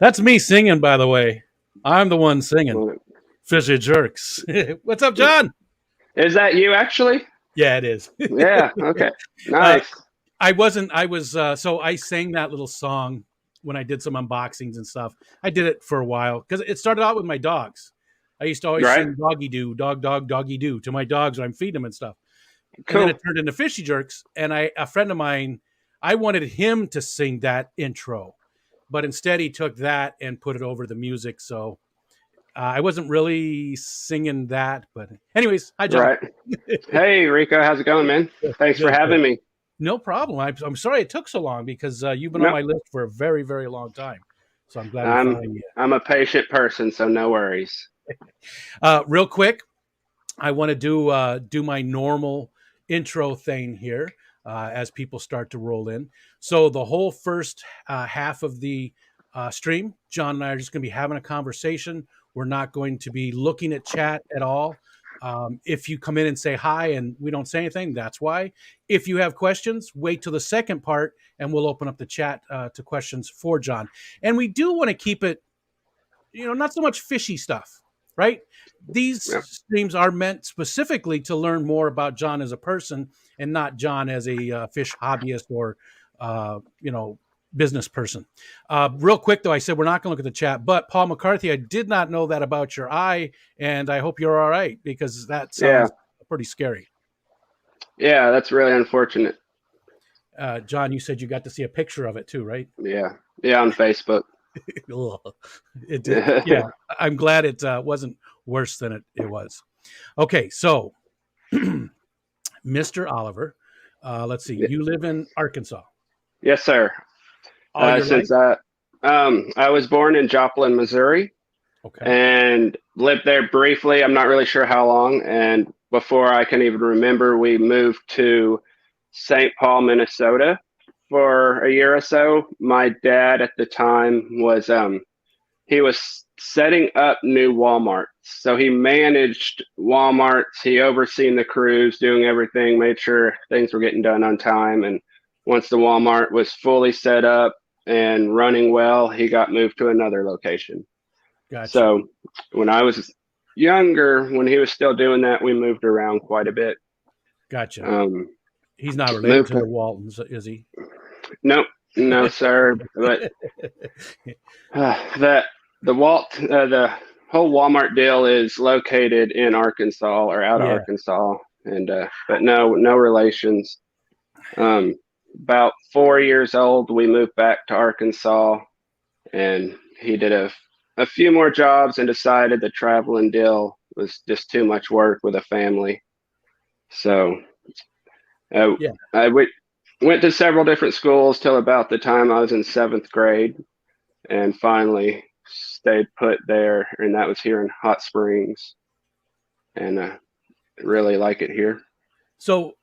That's me singing, by the way. I'm the one singing. Fishy jerks. What's up, John? Is that you actually? Yeah, it is. Yeah. Okay. uh, Nice. I wasn't. I was. So I sang that little song when I did some unboxings and stuff. I did it for a while because it started out with my dogs. I used to always Right. sing "Doggy Doo," "Dog, Dog, Doggy Doo" to my dogs when I'm feeding them and stuff. And then Cool. it turned into Fishy Jerks. And a friend of mine, I wanted him to sing that intro, but instead he took that and put it over the music. So I wasn't really singing that. But anyways, hi John. Right. Hey, Rico. How's it going, man? Thanks for Good, good. having me. No problem. I'm sorry it took so long because you've been on No, my list for a very, very long time. So I'm glad we I'm finally. I'm a patient person, so no worries. Real quick, I want to do my normal intro thing here as people start to roll in. So the whole first half of the stream, John and I are just going to be having a conversation. We're not going to be looking at chat at all. If you come in and say hi and we don't say anything, that's why. If you have questions, wait till the second part and we'll open up the chat to questions for John. And we do want to keep it, not so much fishy stuff, right? These Yeah. streams are meant specifically to learn more about John as a person and not John as a fish hobbyist or, business person. Real quick, though, I said we're not going to look at the chat, but Paul McCarthy, I did not know that about your eye, and I hope you're all right because that Yeah. sounds pretty scary. Yeah. That's really unfortunate. John, you said you got to see a picture of it too, right? Yeah. Yeah. On Facebook. It did. Yeah, I'm glad it wasn't worse than it was. Okay, so Mr. Oliver, let's see. You live in Arkansas. Yes, sir. All your life? Since I was born in Joplin, Missouri, Okay. and lived there briefly. I'm not really sure how long. And before I can even remember, we moved to St. Paul, Minnesota for a year or so. My dad at the time was he was setting up new Walmarts. So he managed Walmarts, he overseen the crews, doing everything, made sure things were getting done on time. And once the Walmart was fully set up and running well, he got moved to another location. Gotcha. So when I was younger, when he was still doing that, we moved around quite a bit. Gotcha. He's not related to the Waltons, is he? Nope, no, sir. But the whole Walmart deal is located in Arkansas or out of Arkansas, and but no relations. About 4 years old, we moved back to Arkansas, and he did a few more jobs and decided the traveling deal was just too much work with a family. So I went to several different schools till about the time I was in 7th grade, and finally stayed put there, and that was here in Hot Springs, and really like it here. So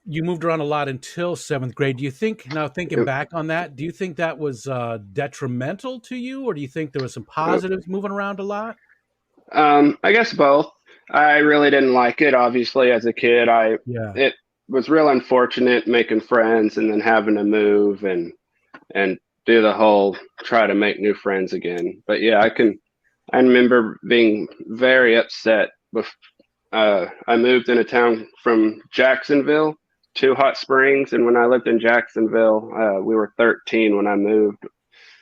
you moved around a lot until 7th grade. Do you think, now thinking back on that, do you think that was detrimental to you, or do you think there was some positives moving around a lot? I guess both. I really didn't like it. Obviously, as a kid, it was real unfortunate making friends and then having to move and do the whole try to make new friends again. But yeah, I remember being very upset. I moved in a town from Jacksonville to Hot Springs, and when I lived in Jacksonville, we were 13 when I moved,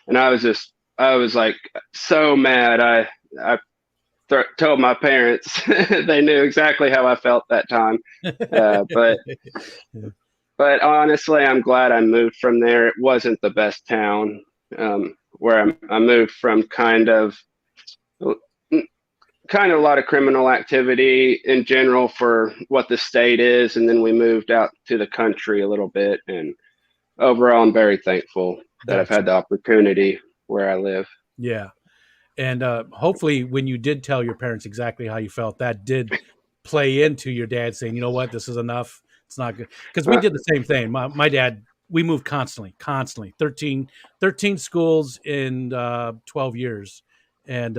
and I was like so mad. I told my parents. They knew exactly how I felt that time, but honestly, I'm glad I moved from there. It wasn't the best town. Where I moved from kind of a lot of criminal activity in general for what the state is, and then we moved out to the country a little bit, and overall I'm very thankful that I've had the opportunity where I live. Yeah. And hopefully when you did tell your parents exactly how you felt, that did play into your dad saying, you know what, this is enough. It's not good. Because we did the same thing. My dad, we moved constantly, 13 schools in 12 years. And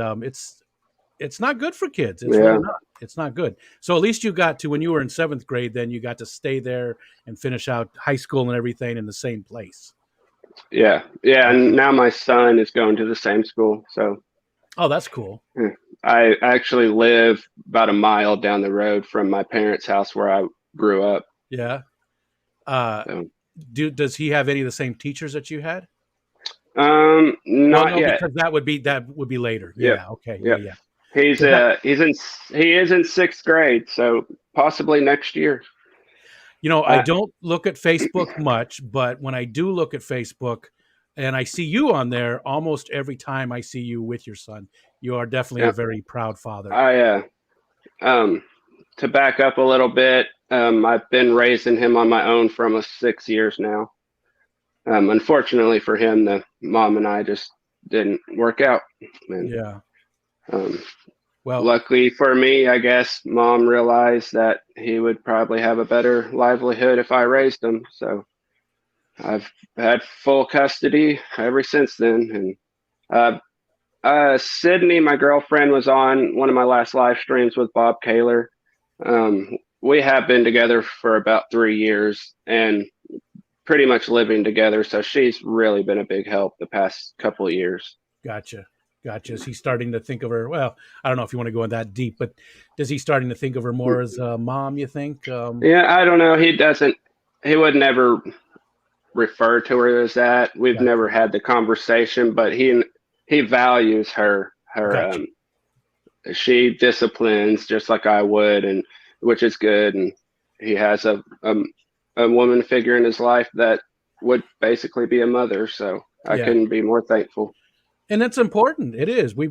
it's not good for kids. It's really not. It's not good. So at least you got to, when you were in 7th grade, then you got to stay there and finish out high school and everything in the same place. Yeah. Yeah. And now my son is going to the same school. So Oh, that's cool. I actually live about a mile down the road from my parents' house where I grew up. Yeah. Uh, So, does he have any of the same teachers that you had? Well, not no, yet. because that would be later. Yep. Yeah. Okay. Yeah. Yep. Yeah. He's 'Cause that, he is in sixth grade, so possibly next year. I Uh, don't look at Facebook much, but when I do look at Facebook and I see you on there, almost every time I see you with your son, you are definitely a yeah, very proud father. I um to back up a little bit, I've been raising him on my own for almost 6 years now. Unfortunately for him, the mom and I just didn't work out, and Yeah. um, Well, luckily for me, I guess mom realized that he would probably have a better livelihood if I raised him. So I've had full custody ever since then. And Sydney, my girlfriend, was on one of my last live streams with Bob Kaler. We have been together for about 3 years and pretty much living together. So she's really been a big help the past couple of years. gotcha. Gotcha. Is he starting to think of her? Well, I don't know if you want to go in that deep, but does he starting to think of her more as a mom, you think? Yeah, I don't know. He doesn't. He would never refer to her as that. We've Gotcha. never had the conversation, but he values her. Gotcha. She disciplines just like I would, and which is good. And he has a woman figure in his life that would basically be a mother. So I Yeah. couldn't be more thankful. And it's important. It is. We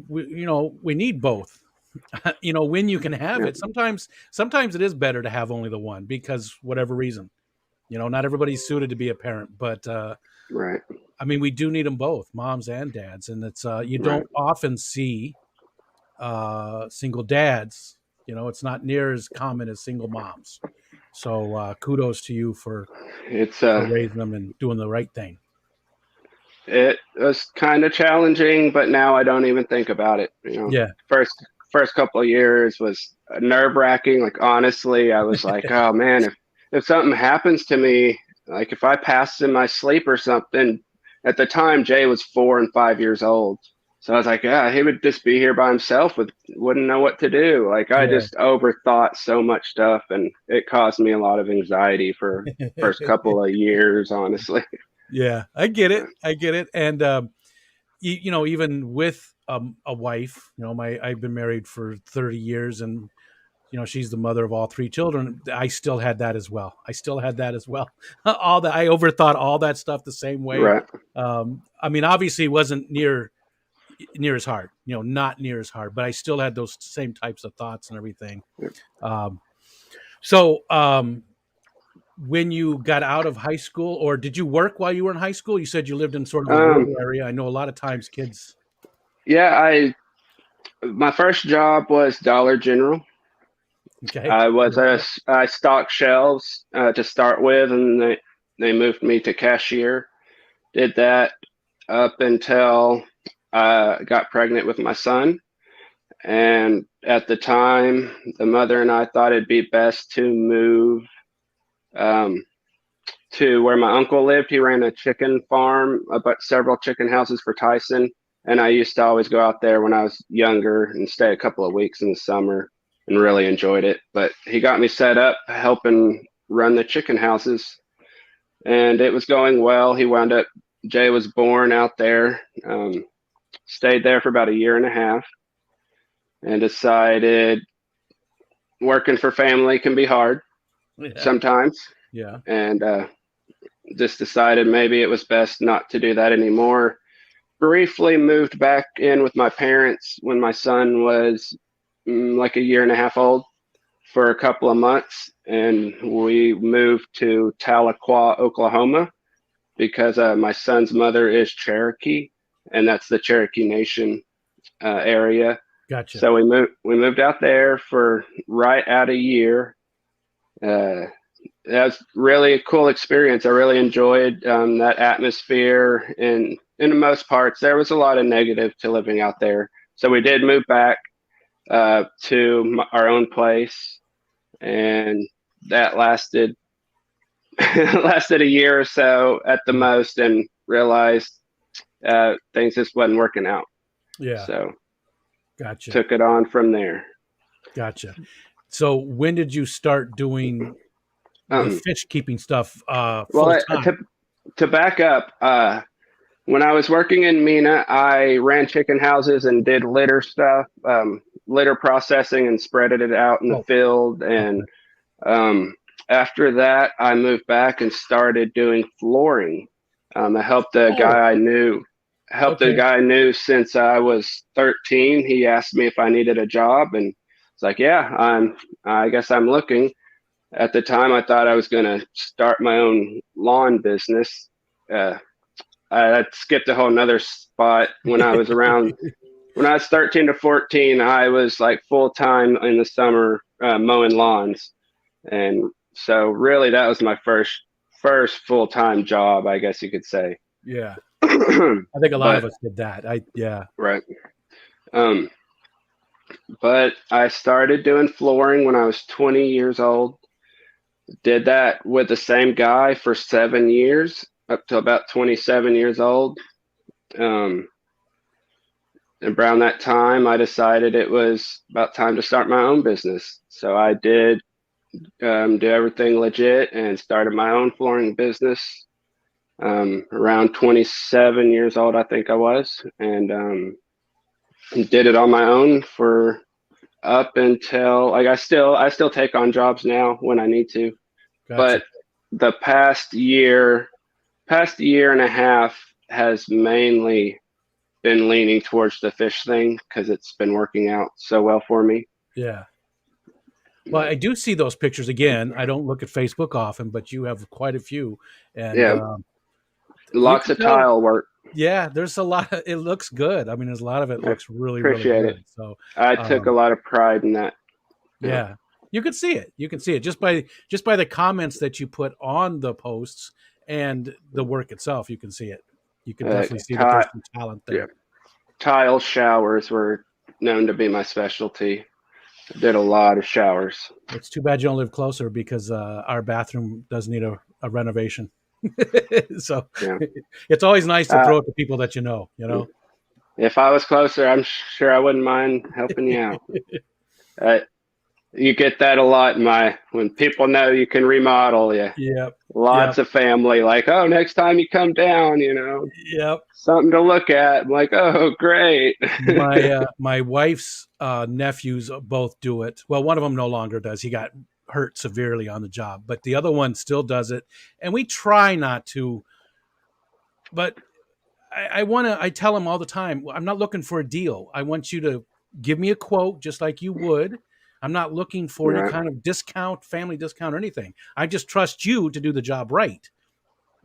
need both. When you can have Yeah, it. Sometimes it is better to have only the one because whatever reason. Not everybody's suited to be a parent, but right, I mean, we do need them both, moms and dads, and it's you right. don't often see single dads. It's not near as common as single moms. So kudos to you It's for raising them and doing the right thing. it was kind of challenging, but now I don't even think about it. Yeah, First couple of years was nerve wracking. Like honestly, I was like, oh man, if something happens to me, like if I pass in my sleep or something. At the time, Jay was 4 and 5 years old, so I was like, yeah, he would just be here by himself wouldn't know what to do. Like I yeah, just overthought so much stuff, and it caused me a lot of anxiety for first couple of years, honestly. yeah. I get it. I get it. And even with a wife, I've been married for 30 years, and she's the mother of all three children. I still had that as well. All that, I overthought all that stuff the same way. Right. I mean, obviously it wasn't near as hard, not near as hard, but I still had those same types of thoughts and everything. um, so when you got out of high school, or did you work while you were in high school? You said you lived in sort of a Um, rural area. I know a lot of times kids. yeah, I my first job was Dollar General. Okay. I stocked shelves to start with, and they moved me to cashier. Did that up until I got pregnant with my son. And at the time, the mother and I thought it'd be best to move um, to where my uncle lived. He ran a chicken farm, but several chicken houses for Tyson. And I used to always go out there when I was younger and stay a couple of weeks in the summer and really enjoyed it. But he got me set up helping run the chicken houses, and it was going well. Jay was born out there, stayed there for about a year and a half, and decided working for family can be hard Yeah. sometimes. Yeah. And just decided maybe it was best not to do that anymore. Briefly moved back in with my parents when my son was like a year and a half old for a couple of months, and we moved to Tahlequah, Oklahoma, because my son's mother is Cherokee, and that's the Cherokee Nation area. Gotcha. So we moved out there for right at a year. That was really a cool experience. I really enjoyed that atmosphere, and in the most parts, there was a lot of negative to living out there. So we did move back to our own place, and that lasted lasted a year or so at the Yeah. most. And realized things just wasn't working out. Yeah. So Gotcha. took it on from there. Gotcha. So when did you start doing the fish keeping stuff full time? To back up, when I was working in Mina, I ran chicken houses and did litter stuff, litter processing, and spreaded it out in the field. And after that, I moved back and started doing flooring. I helped a guy I knew. A guy I knew since I was 13. He asked me if I needed a job, and it's like, yeah, I guess I'm looking. At the time, I thought I was going to start my own lawn business. I skipped a whole nother spot when I was around. When I was 13 to 14, I was like full time in the summer mowing lawns, and so really that was my first full time job, I guess you could say. Yeah, I think a lot of us did that. Right. But I started doing flooring when I was 20 years old. Did that with the same guy for 7 years, up to about 27 years old. And around that time, I decided it was about time to start my own business. So I did do everything legit and started my own flooring business around 27 years old, I think I was, and did it on my own for up until like I still take on jobs now when I need to. Gotcha. But the past year and a half has mainly been leaning towards the fish thing because it's been working out so well for me. Yeah. Well, I do see those pictures again. I don't look at Facebook often, but you have quite a few. And lots of tile work. Yeah, there's a lot. It looks good. I mean, there's a lot of it looks really, appreciate really good. It. So I took a lot of pride in that. Yeah, you can see it. You can see it just by the comments that you put on the posts and the work itself. You can see it. You can definitely see that there's some talent there. Yeah. Tile showers were known to be my specialty. I did a lot of showers. It's too bad you don't live closer because our bathroom does need a renovation. So it's always nice to throw it to people that you know. If I was closer, I'm sure I wouldn't mind helping you out. You get that a lot when people know you can remodel. Lots of family like, oh, next time you come down, something to look at. I'm like, oh, great. My wife's nephews both do it. Well, one of them no longer does. He got hurt severely on the job, but the other one still does it. And we try not to, but I tell him all the time, I'm not looking for a deal. I want you to give me a quote just like you would. I'm not looking for any kind of discount, family discount or anything. I just trust you to do the job right.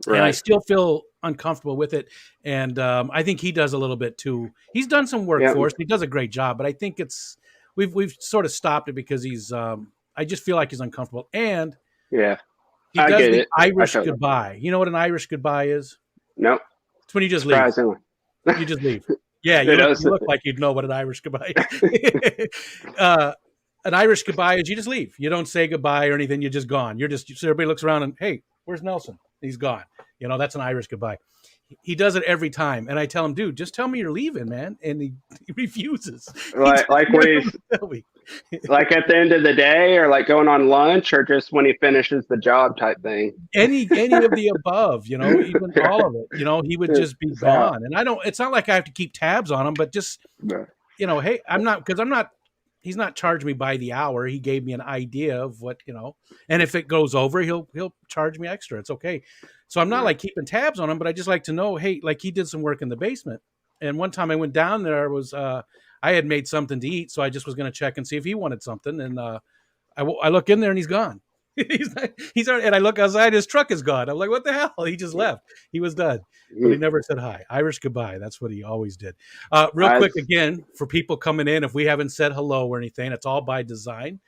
And I still feel uncomfortable with it. And I think he does a little bit too. He's done some work for us. He does a great job, but I think we've sort of stopped it because he's I just feel like he's uncomfortable. And he does the Irish goodbye. You know what an Irish goodbye is? Nope. It's when you just leave. You just leave. Yeah, you look like you'd know what an Irish goodbye is. An Irish goodbye is you just leave. You don't say goodbye or anything. You're just gone. So everybody looks around and, hey, where's Nelson? He's gone. That's an Irish goodbye. He does it every time. And I tell him, dude, just tell me you're leaving, man. And he refuses. Like at the end of the day or like going on lunch or just when he finishes the job type thing? Any of the above, even all of it, he would just be gone. And it's not like I have to keep tabs on him, but just, hey, he's not charging me by the hour. He gave me an idea of what, and if it goes over, he'll charge me extra. It's okay. So I'm not like keeping tabs on him, but I just like to know, hey, like he did some work in the basement. And one time I went down there, I had made something to eat. So I just was going to check and see if he wanted something. And I look in there and he's gone. he's already, and I look outside, his truck is gone. I'm like, what the hell? He just left. He was done. But he never said hi. Irish goodbye. That's what he always did. Real quick, again, for people coming in, if we haven't said hello or anything, it's all by design.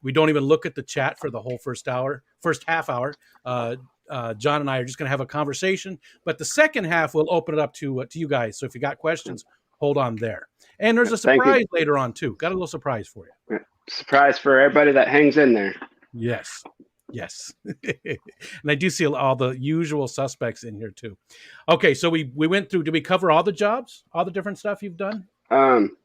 We don't even look at the chat for the whole first half hour. John and I are just going to have a conversation, but the second half we'll open it up to you guys. So if you got questions, hold on there. And there's a surprise later on too. Got a little surprise for you. Surprise for everybody that hangs in there. Yes. Yes. And I do see all the usual suspects in here too. Okay, so we went through, did we cover all the jobs? All the different stuff you've done? Um,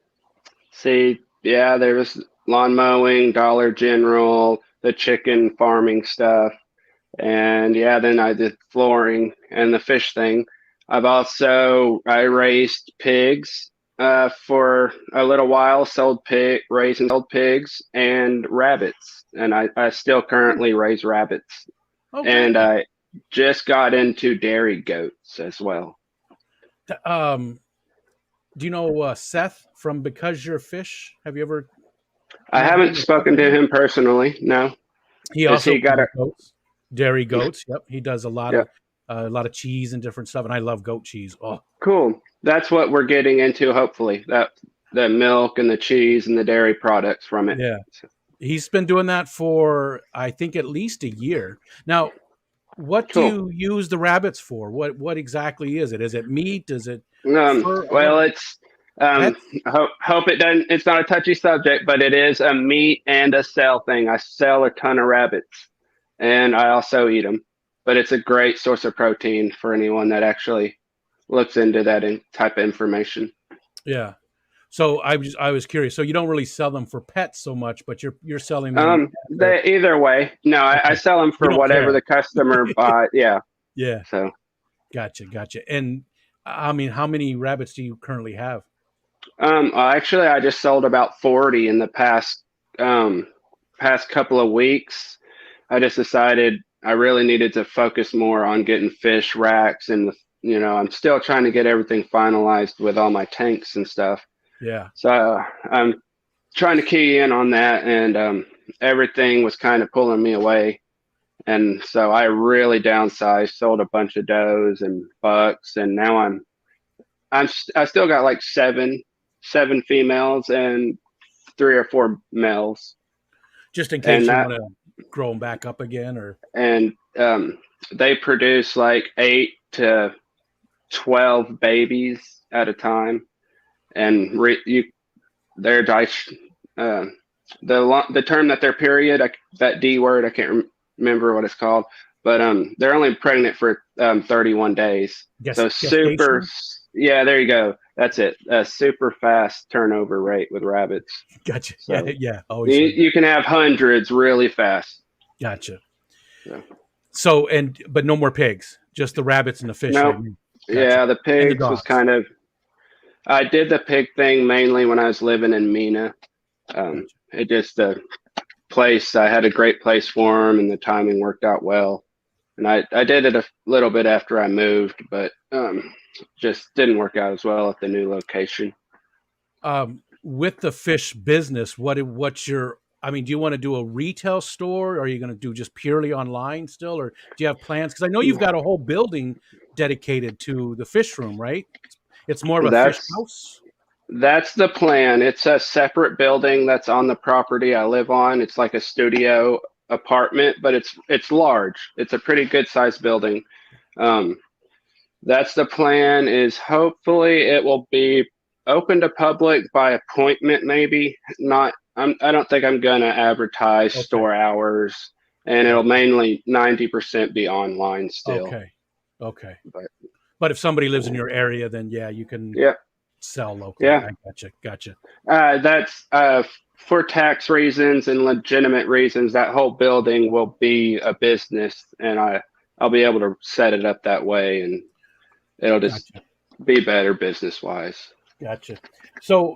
See, yeah, there was lawn mowing, Dollar General, the chicken farming stuff, and yeah, then I did flooring and the fish thing. I raised pigs for a little while, raised and sold pigs and rabbits, and I still currently raise rabbits, Oh, and good. I just got into dairy goats as well. Um, do you know Seth from Because You're Fish? Have you ever I met haven't him or talked spoken to to him? him personally. No, He is also he got raises a? goats, dairy goats. Yep, he does Yeah. a lot of cheese and different stuff, and I love goat cheese. Oh, Cool. That's what we're getting into, hopefully. That the milk and the cheese and the dairy products from it. yeah. He's been doing that for I think at least a year now. What do Cool. you use the rabbits for? What exactly is it? Is it meat? Is it fur? What Well, it's um, pets? hope it doesn't. It's not a touchy subject, but it is a meat and a sell thing. I sell a ton of rabbits, and I also eat them. But it's a great source of protein for anyone that actually looks into type of information. Yeah. So I was curious. So you don't really sell them for pets so much, but you're selling them. For, Either way, no, I okay. sell them You for don't whatever care. the customer buy. Yeah. Yeah. So. Gotcha. And I mean, how many rabbits do you currently have? Actually, I just sold about 40 in the um, past couple of weeks. I just decided I really needed to focus more on getting fish racks and I'm still trying to get everything finalized with all my tanks and stuff. Yeah. So I'm trying to key in on that, and everything was kind of pulling me away. And so I really downsized, sold a bunch of does and bucks, and now I still got like seven females and three or four males, Just in case and you that want to grow them back up again, or and they produce like 8 to 12 babies at a time, and they're dice. Uh, the term that they're period, that D word, I can't remember what it's called, but they're only pregnant for 31 days. So super, gestation. yeah, there you go. That's it. A super fast turnover rate with rabbits. Gotcha. Yeah. So Yeah. Always you, heard that. you can have hundreds really fast. Gotcha. So, So but no more pigs. Just the rabbits and the fish no, right now. Gotcha. yeah, the And the pigs was dogs. kind of. I did the pig thing mainly when I was living in Mina. Gotcha. It just the place. I had a great place for them, and the timing worked out well. And I did it a little bit after I moved, but just didn't work out as well at the new location. With the fish business, what's your? I mean, do you want to do a retail store? Or are you going to do just purely online still, or do you have plans? Because I know you've got a whole building dedicated to the fish room, right? It's more of a fish That's house. that's the plan. It's a separate building that's on the property I live on. It's like a studio apartment, but it's large. It's a pretty good sized building. Um, that's the plan. Is hopefully it will be open to public by appointment, maybe not. I don't think I'm gonna advertise Okay, store hours, and it'll gotcha. mainly 90% be online still. Okay, okay. But But if somebody lives in your area, then yeah, you can yeah, sell locally. yeah. I gotcha. That's for tax reasons and legitimate reasons. That whole building will be a business, and I'll be able to set it up that way, and it'll just Gotcha. be better business wise. Gotcha. So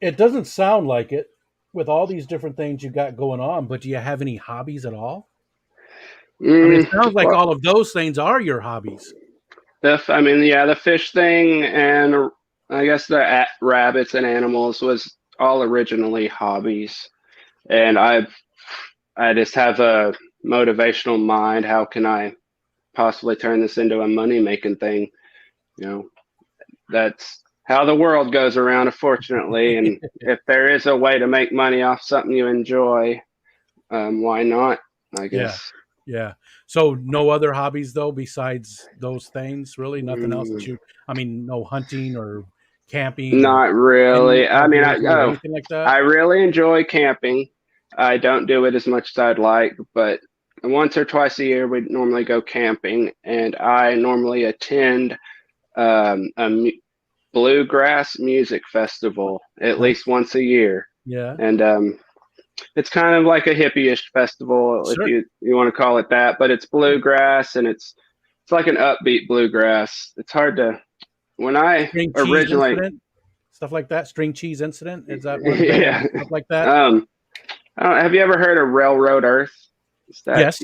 it doesn't sound like it with all these different things you got going on, but do you have any hobbies at all? I mean, it sounds like Well, all of those things are your hobbies. I mean, yeah, the fish thing, and I guess the rabbits and animals was all originally hobbies, and I just have a motivational mind. How can I possibly turn this into a money making thing? You know, that's how the world goes around, unfortunately. And if there is a way to make money off something you enjoy, why not? I Yeah. guess. Yeah. So no other hobbies though besides those things, really? Nothing else Mm, that I mean, no hunting or camping or Not any really. I mean, outdoorsy or anything like that? I really enjoy camping. I don't do it as much as I'd like, but once or twice a year we normally go camping, and I normally attend a bluegrass music festival at Nice. least once a year, Yeah. and it's kind of like a hippie-ish festival, if Sure. you want to call it that. But it's bluegrass, and it's like an upbeat bluegrass. It's hard to when I String cheese originally incident, stuff like that. String cheese incident, is that one band? yeah. Stuff like that. I don't, have you ever heard of Railroad Earth? Is that Yes.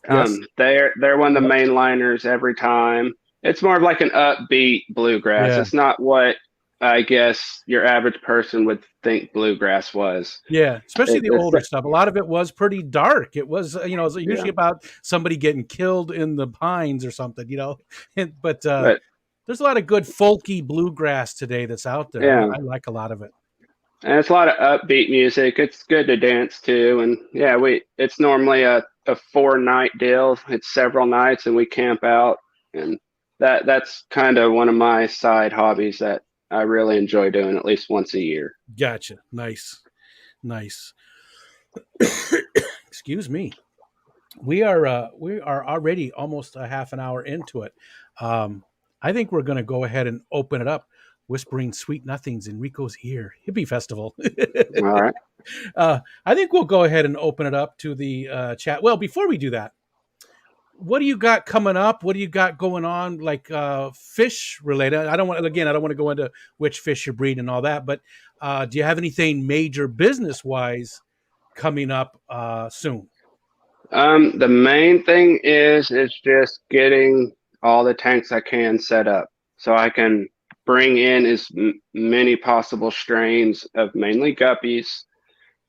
Yes. they're one of the Yep. mainliners every time. It's more of like an upbeat bluegrass. Yeah. It's not what I guess your average person would think bluegrass was. Yeah, especially the It's older stuff. A lot of it was pretty dark. It was, it was yeah, usually about somebody getting killed in the pines or something. But but there's a lot of good folky bluegrass today that's out there. yeah, I like a lot of it. and it's a lot of upbeat music. It's good to dance to, and yeah, we it's normally a 4 night deal. It's several nights, and we camp out, and that's kind of one of my side hobbies that I really enjoy doing at least once a year. Gotcha. Nice. Nice. Excuse me. We are already almost a half an hour into it. I think we're going to go ahead and open it up, whispering sweet nothings in Rico's ear. Hippie Festival. All right. I think we'll go ahead and open it up to the chat. Well, before we do that, what do you got coming up? What do you got going on, like fish related? I don't want to go into which fish you're breeding and all that, but do you have anything major business wise coming up soon? The main thing is just getting all the tanks I can set up so I can bring in as many possible strains of mainly guppies.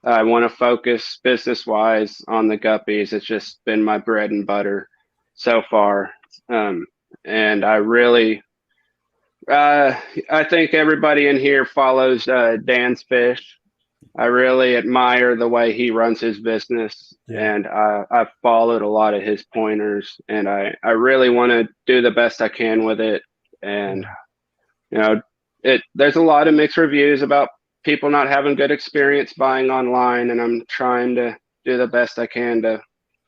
I want to focus business wise on the guppies. It's just been my bread and butter so far. And I think everybody in here follows Dan's Fish. I really admire the way he runs his business, Yeah. and I've followed a lot of his pointers, and I really want to do the best I can with it. And you know, there's a lot of mixed reviews about people not having good experience buying online, and I'm trying to do the best I can to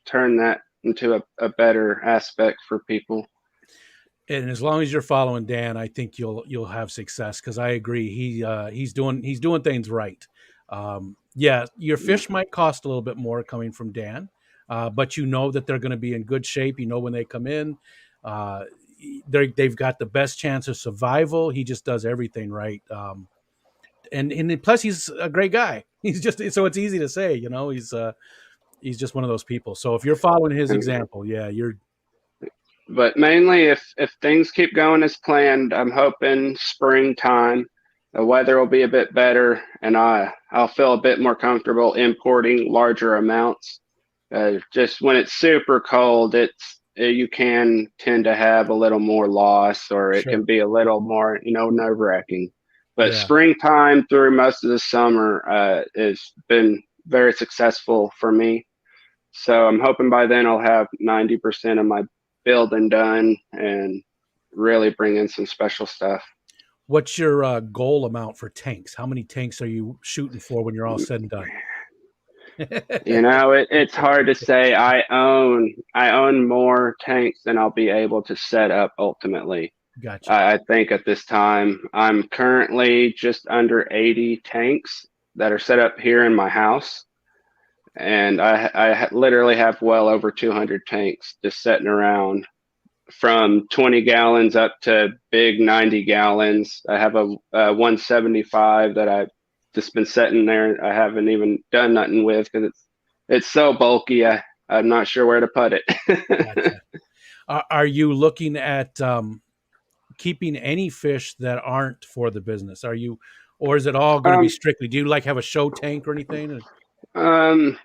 turn that into a better aspect for people. And as long as you're following Dan, I think you'll have success because I agree. He's doing things right. Yeah, your fish might cost a little bit more coming from Dan, but you know that they're going to be in good shape. You know when they come in, uh, they've got the best chance of survival. He just does everything right. And plus he's a great guy. He's just so it's easy to say. He's just one of those people. So if you're following his And example, yeah, you're but mainly, if things keep going as planned, I'm hoping springtime, the weather will be a bit better, and I'll feel a bit more comfortable importing larger amounts. Just when it's super cold, you can tend to have a little more loss, or it sure. can be a little more nerve wracking. But Yeah. springtime through most of the summer has been very successful for me. So I'm hoping by then I'll have 90% of my building done and really bring in some special stuff. What's your goal amount for tanks? How many tanks are you shooting for when you're all said and done? It's hard to say. I own more tanks than I'll be able to set up ultimately. Gotcha. I think at this time I'm currently just under 80 tanks that are set up here in my house, and I literally have well over 200 tanks just sitting around, from 20 gallons up to big 90 gallons. I have a 175 that I've just been sitting there. I haven't even done nothing with because it's so bulky. I'm not sure where to put it. Gotcha. Are you looking at keeping any fish that aren't for the business? Or is it all going to be um, strictly? Do you like have a show tank or anything? um,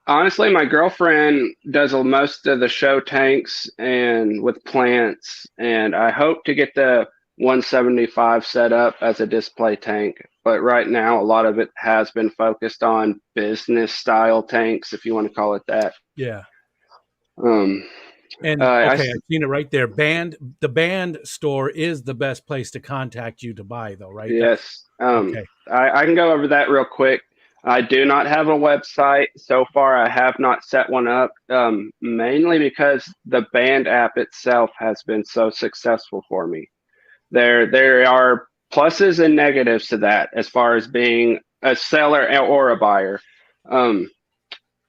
Honestly, my girlfriend does most of the show tanks and with plants, and I hope to get the 175 set up as a display tank. But right now, a lot of it has been focused on business style tanks, if you want to call it that. Yeah. Um, And I okay, I've seen it right there. The band store is the best place to contact you to buy, though, right? Yes. Okay. I can go over that real quick. I do not have a website so far. I have not set one up, mainly because the band app itself has been so successful for me. There are pluses and negatives to that as far as being a seller or a buyer. Um,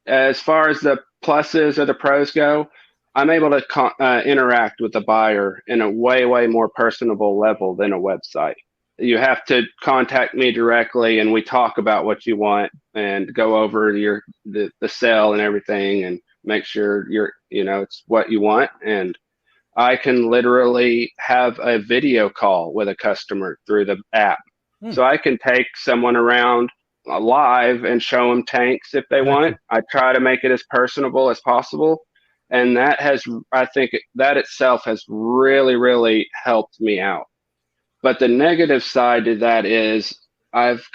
as far as the pluses or the pros go, I'm able to interact with the buyer in a way more personable level than a website. You have to contact me directly, and we talk about what you want and go over the sale and everything, and make sure it's what you want. And I can literally have a video call with a customer through the app. Hmm. So I can take someone around live and show them tanks if they Gotcha. want. I try to make it as personable as possible. And I think that itself has really helped me out. But the negative side to that is it's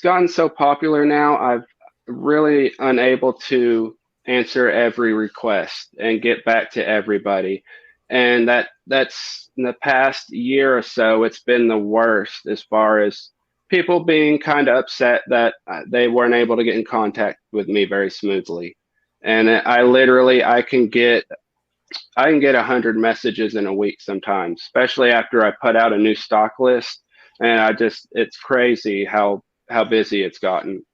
gotten so popular now, I've really unable to answer every request and get back to everybody. And that's in the past year or so, it's been the worst as far as people being kind of upset that they weren't able to get in contact with me very smoothly. And I can get 100 messages in a week sometimes, especially after I put out a new stock list. And it's crazy how busy it's gotten.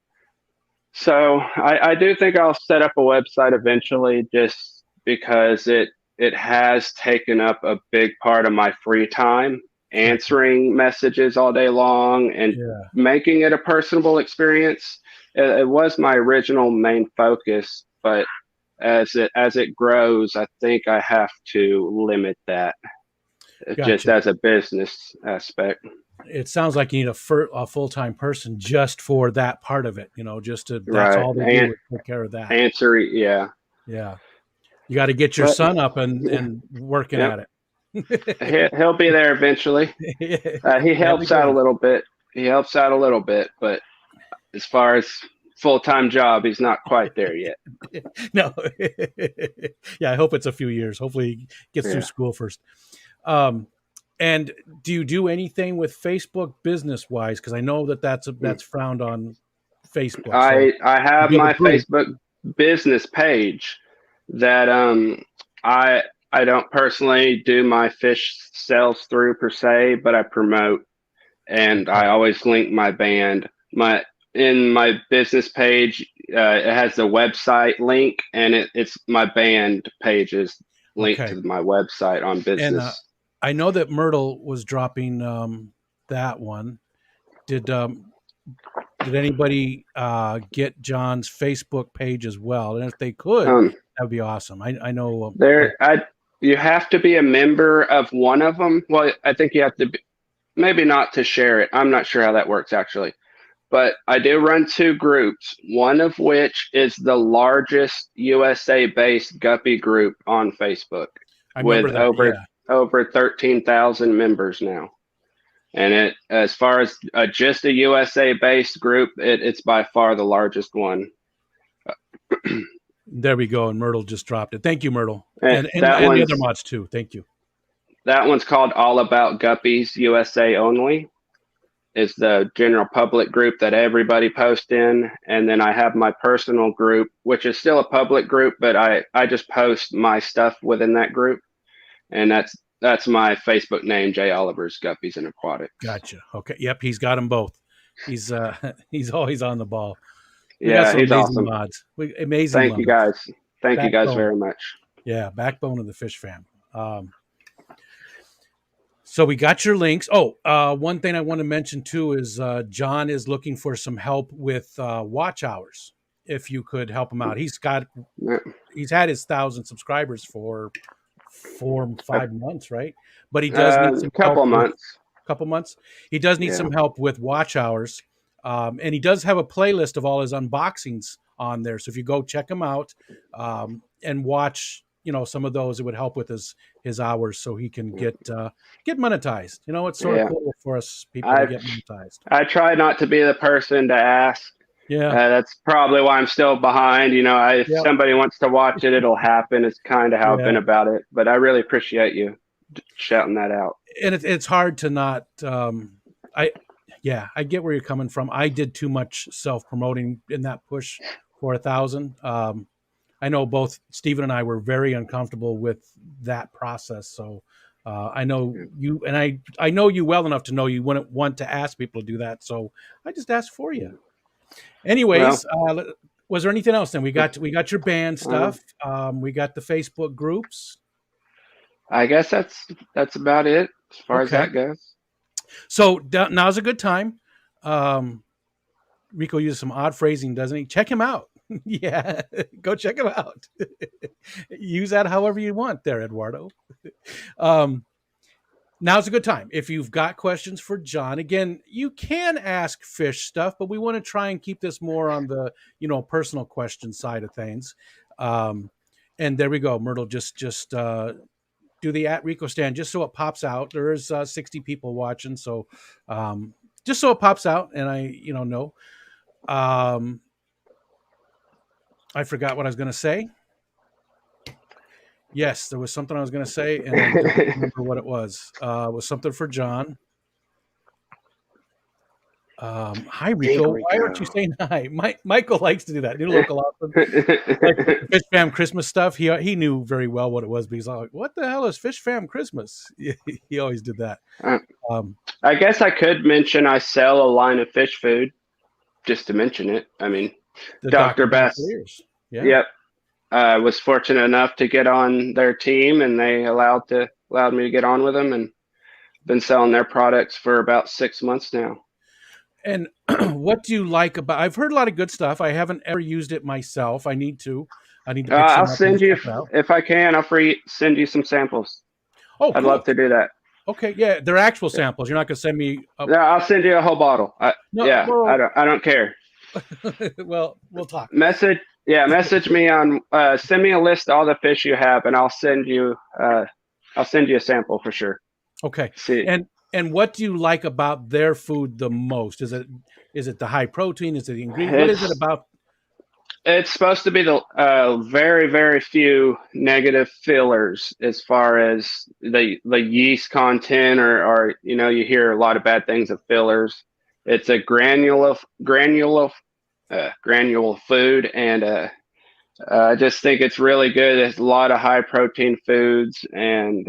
So I do think I'll set up a website eventually, just because it has taken up a big part of my free time, Gotcha. answering messages all day long and Yeah. making it a personable experience. It was my original main focus, but as it grows, I think I have to limit that, just Gotcha. as a business aspect. It sounds like you need a full-time person just for that part of it, just that's Right. all they And do is take care of that. answer, yeah. Yeah. You got to get your But son up and yeah, and working yep. at it. He'll be there eventually. He That'd be helps out a great. little bit. He helps out a little bit, but as far as full-time job, he's not quite there yet. No. Yeah, I hope it's a few years. Hopefully he gets through Yeah. school first. Um, and do you do anything with Facebook business wise? Because I know that's frowned on Facebook. So I have you have a my group. Facebook business page that I I don't personally do my fish sales through per se, but I promote, and I Okay. always link my band. My In my business page, it has the website link, and it's my band page is linked Okay. to my website on And business. I know that Myrtle was dropping that one. Did did anybody get John's Facebook page as well? And if they could, Um, that would be awesome. I know, like, there, I You have to be a member of one of them. Well, I think you have to be, maybe not to share it. I'm not sure how that works actually. But I do run two groups, one of which is the largest USA based guppy group on Facebook I with remember that. Yeah. over 13,000 members now. And as far as just a USA based group, it's by far the largest one. There we go. And Myrtle just dropped it. Thank you, Myrtle, And and the other mods too. Thank you. that one's called All About Guppies USA Only. Is the general public group that everybody posts in. And then I have my personal group, which is still a public group, but I just post my stuff within that group. And that's my Facebook name, Jay Oliver's Guppies and Aquatics. Gotcha. Okay. Yep. He's got them both. He's he's always on the ball. We got Yeah, some he's amazing awesome. mods. Amazing Thank you mods. guys. Thank you guys Backbone. very much. Yeah, backbone of the fish fam. So we got your links. Oh, one thing I want to mention too is John is looking for some help with watch hours. If you could help him out, Yeah, he's had his 1,000 subscribers for 4 5 months, right? But he does need a some help couple of with months. a couple months. He does need Yeah. some help with watch hours, and he does have a playlist of all his unboxings on there. So if you go check him out and watch, some of those, it would help with his hours, so he can get monetized. It's sort of Yeah. cool for us people to I get monetized. I try not to be the person to ask. Yeah. That's probably why I'm still behind. If Yep. somebody wants to watch it, it'll happen. It's kind of how I've Yeah. been about it. But I really appreciate you shouting that out. And it's hard to not. I Yeah, I get where you're coming from. I did too much self promoting in that push for 1,000. I know both Stephen and I were very uncomfortable with that process. So I know you, and I know you well enough to know you wouldn't want to ask people to do that. So I just asked for you. Well, Anyways, was there anything else? Then we got your band uh, stuff. We got the Facebook groups. I guess that's about it as far as Okay, that goes. so now's a good time. Um, Rico uses some odd phrasing, doesn't he? Check him out. Yeah, go check him out. Use that however you want there, Eduardo. Um, Now's a good time. If you've got questions for John, again, you can ask fish stuff, but we want to try and keep this more on the, personal question side of things. Um, and there we go. Myrtle, just do the at Rico stand just so it pops out. There is 60 people watching, so just so it pops out, and know. I forgot what I was going to say. Yes, there was something I was going to say, and I don't remember what it was. It was something for John. Hi, Think Rico. Why aren't you Rico. saying hi? Michael likes to do that. New local awesome. Like with the Fish Fam Christmas stuff, he knew very well what it was, but he's like, "What the hell is Fish Fam Christmas?" He always did that. Uh, Um, I guess I could mention I sell a line of fish food, just to mention it. I mean, the Dr. Dr. Bass. Basseliers. Yeah. Yep. I was fortunate enough to get on their team, and they allowed me to get on with them, and been selling their products for about 6 months now. And what do you like about? I've heard a lot of good stuff. I haven't ever used it myself. I need to. I need to pick I'll some up and send you check it out. if I can. Send you some samples. Oh, I'd love cool. to do that. Okay, yeah, they're actual samples. You're not going to send me a Yeah, I'll send you a whole bottle. no. Yeah, I Well, don't care. well, we'll talk. Message me on. Send me a list of all the fish you have, and I'll send you a sample for sure. Okay. See, And what do you like about their food the most? Is it the high protein? Is it the ingredient? What is it it's about? it's supposed to be the very very few negative fillers as far as the yeast content, or you hear a lot of bad things of fillers. It's a granule food, and I just think it's really good. It's a lot of high protein foods, and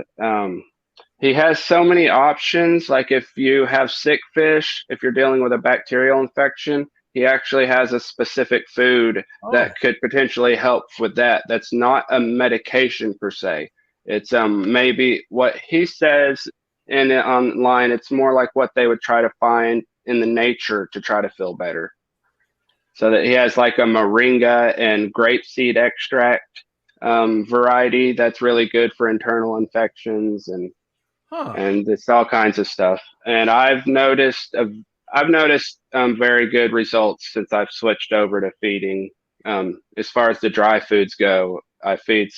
he has so many options. Like if you have sick fish, if you're dealing with a bacterial infection, he actually has a specific food that Oh, could potentially help with that. That's not a medication per se. It's maybe what he says in it online. It's more like what they would try to find in the nature to try to feel better. So that he has like a moringa and grapeseed extract variety that's really good for internal infections, huh. and it's all kinds of stuff. And I've noticed very good results since I've switched over to feeding. As far as the dry foods go, I feed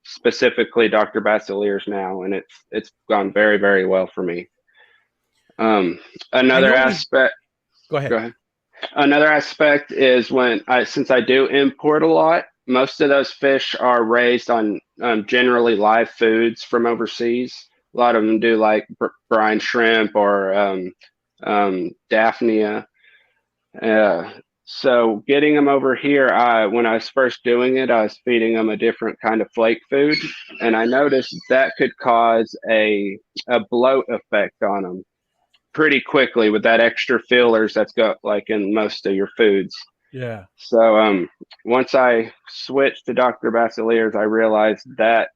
specifically Dr. Basseliers now, and it's gone very very well for me. Um, I another know he. aspect. Go Go ahead. ahead. Another aspect is since I do import a lot, most of those fish are raised on generally live foods from overseas. A lot of them do like brine shrimp or Daphnia. Uh, so getting them over here, when I was first doing it, I was feeding them a different kind of flake food, and I noticed that could cause a bloat effect on them pretty quickly with that extra fillers that's got like in most of your foods. Yeah. So once I switched to Dr. Basseliers, I realized that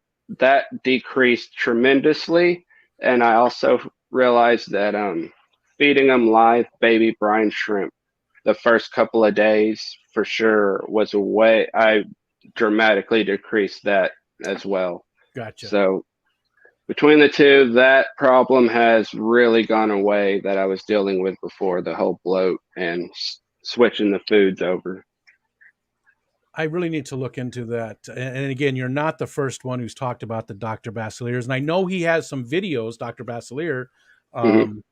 decreased tremendously, and I also realized that feeding them live baby brine shrimp the first couple of days for sure was a way I dramatically decreased that as well. Gotcha. So between the two, that problem has really gone away that I was dealing with before, the whole bloat and switching the foods over. I really need to look into that. And again, you're not the first one who's talked about the Dr. Basseliers, and I know he has some videos, Dr. Basselier, Hmm. um,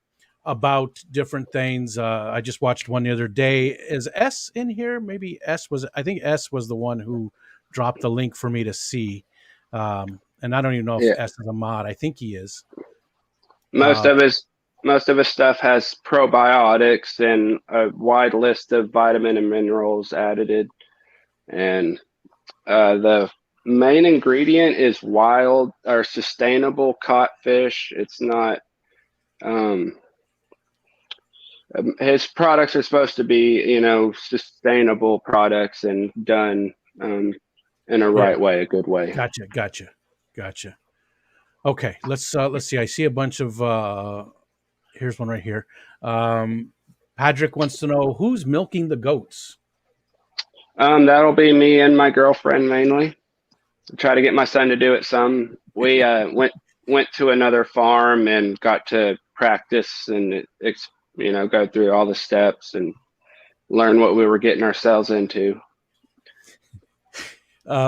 about different things. I just watched one the other day. Is S in here? Maybe S was. I think S was the one who dropped the link for me to see. And I don't even know if Yeah, S is a mod. I think he is. most Uh, of his most of his stuff has probiotics and a wide list of vitamin and minerals added. And the main ingredient is wild or sustainable caught fish. It's not. Um, his products are supposed to be, sustainable products and done in a Yeah. right way, a good way. Gotcha. Okay, let's see. I see a bunch of here's one right here. Um, Patrick wants to know who's milking the goats. That'll be me and my girlfriend mainly. Try to get my son to do it some. We went to another farm and got to practice and go through all the steps and learn what we were getting ourselves into.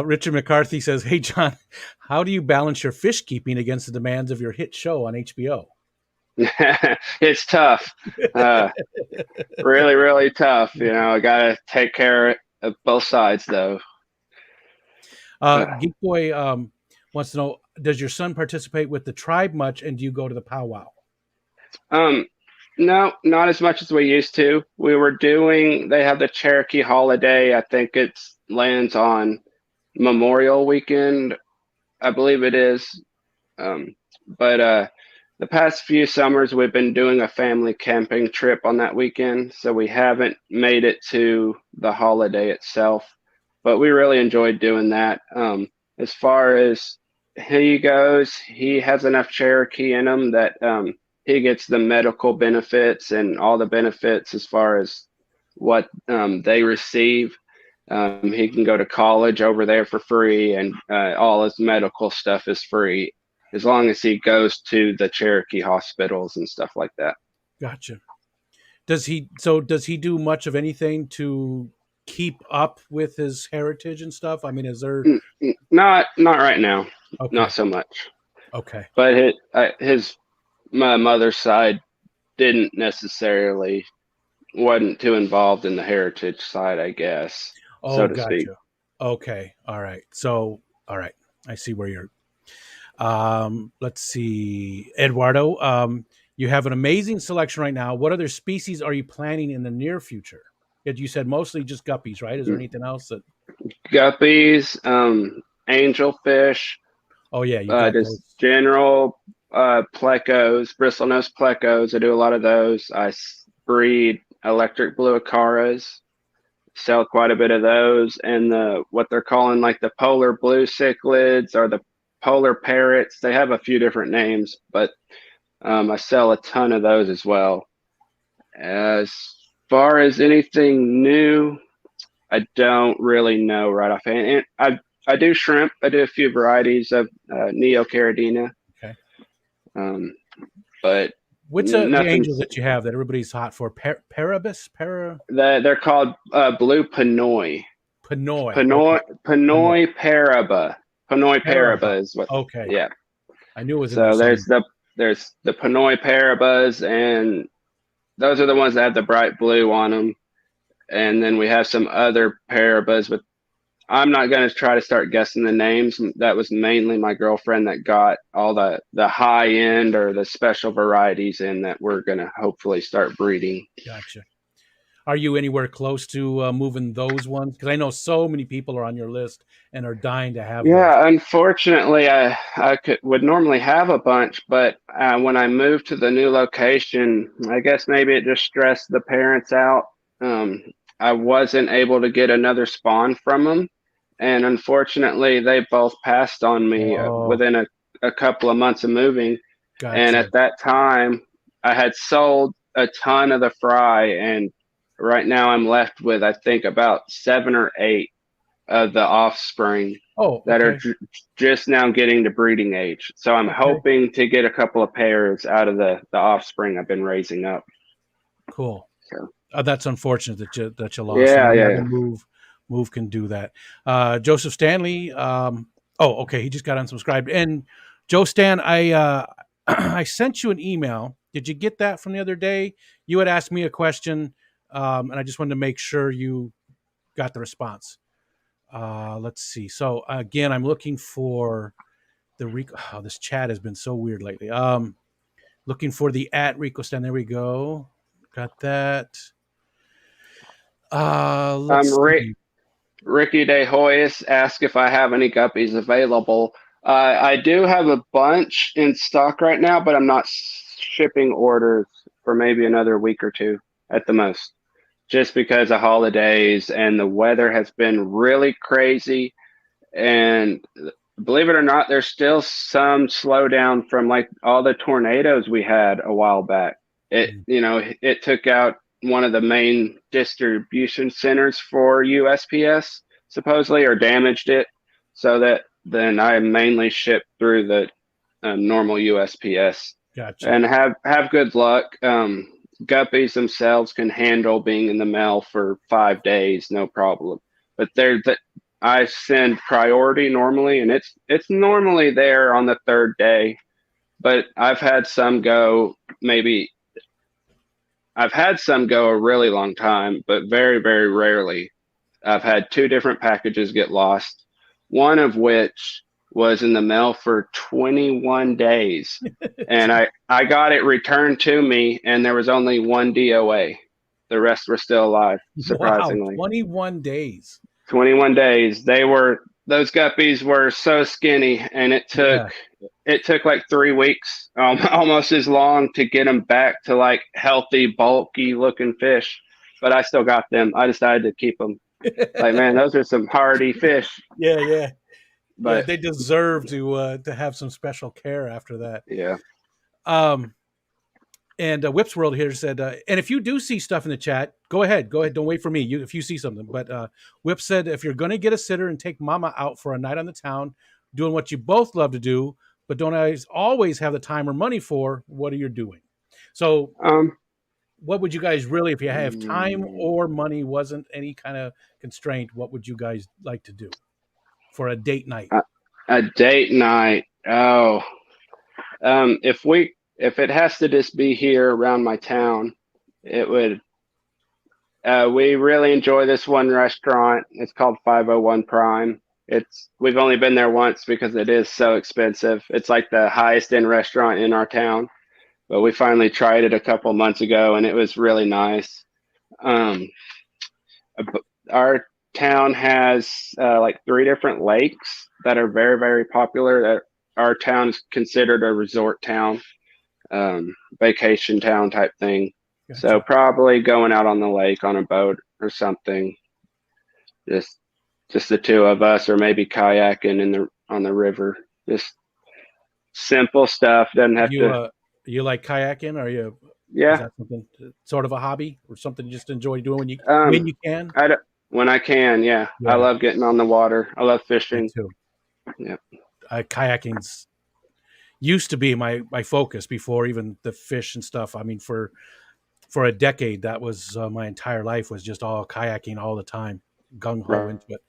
Richard McCarthy says, "Hey John, how do you balance your fish keeping against the demands of your hit show on HBO?" It's tough, uh, really, really tough. I gotta take care of both sides though. Geek Boy wants to know: does your son participate with the tribe much, and do you go to the powwow? Um, no, not as much as we used to. We were doing. They have the Cherokee holiday. I think it lands on Memorial Weekend. I believe it is. But the past few summers, we've been doing a family camping trip on that weekend, so we haven't made it to the holiday itself. But we really enjoyed doing that. As far as he goes, he has enough Cherokee in him that he gets the medical benefits and all the benefits as far as what they receive. He can go to college over there for free, and all his medical stuff is free as long as he goes to the Cherokee hospitals and stuff like that. Gotcha. Does he do much of anything to keep up with his heritage and stuff? I mean, is there Not right now, not okay? so much. Okay. But his my mother's side didn't necessarily wasn't too involved in the heritage side, I guess, so Oh, to speak. gotcha. Okay. All right. So, all right. I see where you're. Let's see, Eduardo. You have an amazing selection right now. What other species are you planning in the near future? You said mostly just guppies, right? Is there anything else that? Guppies, angelfish, Oh yeah, you got just those. general plecos, bristlenose plecos. I do a lot of those. Breed electric blue acaras, sell quite a bit of those, and the what they're calling like the polar blue cichlids or the polar parrots. They have a few different names, but I sell a ton of those as well. As far as anything new, I don't really know right offhand. And I do shrimp. I do a few varieties of Neocaridina, Okay. um, but What's the nothing. angels that you have that everybody's hot for? Parabus, They're called blue Panoy. Panoy. Panoy Okay. Panoy. Panoy Paraba. Panoy Paraba. Paraba is what. Okay. Yeah. I knew it was in there So somewhere. there's the Panoy Parabas, and those are the ones that have the bright blue on them. And then we have some other Parabas, but I'm not going to try to start guessing the names. That was mainly my girlfriend that got all the high end or the special varieties in that we're going to hopefully start breeding. Gotcha. Are you anywhere close to moving those ones? Because I know so many people are on your list and are dying to have those. Yeah, unfortunately, would normally have a bunch, but when I moved to the new location, I guess maybe it just stressed the parents out. Um, I wasn't able to get another spawn from them, and unfortunately, they both passed on me Oh, within a couple of months of moving. And gotcha. at that time, I had sold a ton of the fry, and right now I'm left with I think about 7 or 8 of the offspring Oh, that are okay. just now getting to breeding age. So I'm Okay. hoping to get a couple of pairs out of the offspring I've been raising up. Cool. So That's unfortunate that you lost them. yeah, Yeah, yeah, the yeah. move can do that. Joseph Stanley. Oh, okay. He just got unsubscribed. And Joe Stan, I I sent you an email. Did you get that from the other day? You had asked me a question, and I just wanted to make sure you got the response. Let's see. So again, I'm looking for the oh, this chat has been so weird lately. Looking for the at Rico Stan. There we go. Got that. Let's see. Ricky De Hoyes asked if I have any guppies available. I do have a bunch in stock right now, but I'm not shipping orders for maybe another week or two at the most, just because of holidays and the weather has been really crazy. And believe it or not, there's still some slowdown from like all the tornadoes we had a while back. It took out one of the main distribution centers for USPS supposedly, or damaged it, so that then I mainly ship through the normal USPS. Gotcha. And have good luck. Guppies themselves can handle being in the mail for 5 days, no problem. But I send priority normally, and it's normally there on the third day. But I've had some go a really long time, but very, very rarely. I've had 2 different packages get lost, one of which was in the mail for 21 days. And I got it returned to me, and there was only 1 DOA. The rest were still alive, surprisingly. Wow, 21 days. 21 days. Those guppies were so skinny, and it took like 3 weeks, almost as long, to get them back to like healthy, bulky looking fish. But I still got them. I decided to keep them. Like, man, those are some hardy fish. Yeah. But they deserve to have some special care after that. Yeah. And Whip's World here said, and if you do see stuff in the chat, go ahead. Don't wait for me. If you see something. But Whip said, if you're going to get a sitter and take Mama out for a night on the town, doing what you both love to do, but don't always have the time or money for, what are you doing? So, what would you guys really, if you have time or money, wasn't any kind of constraint, what would you guys like to do for a date night? A date night. Oh, if it has to just be here around my town, it would. We really enjoy this one restaurant. It's called 501 Prime. We've only been there once because it is so expensive. It's like the highest end restaurant in our town, but we finally tried it a couple months ago, and it was really nice. Our town has like 3 different lakes that are very, very popular. Our town is considered a resort town, vacation town type thing. Gotcha. So probably going out on the lake on a boat or something. Just the 2 of us, or maybe kayaking on the river. Just simple stuff. Doesn't have to. You like kayaking? Are you? Yeah. Is that something, sort of a hobby, or something you just enjoy doing when you can? When I can, yeah. I love getting on the water. I love fishing. Me too. Yeah. Kayaking's used to be my focus before even the fish and stuff. I mean, for a decade, that was my entire life, was just all kayaking all the time, gung ho into it.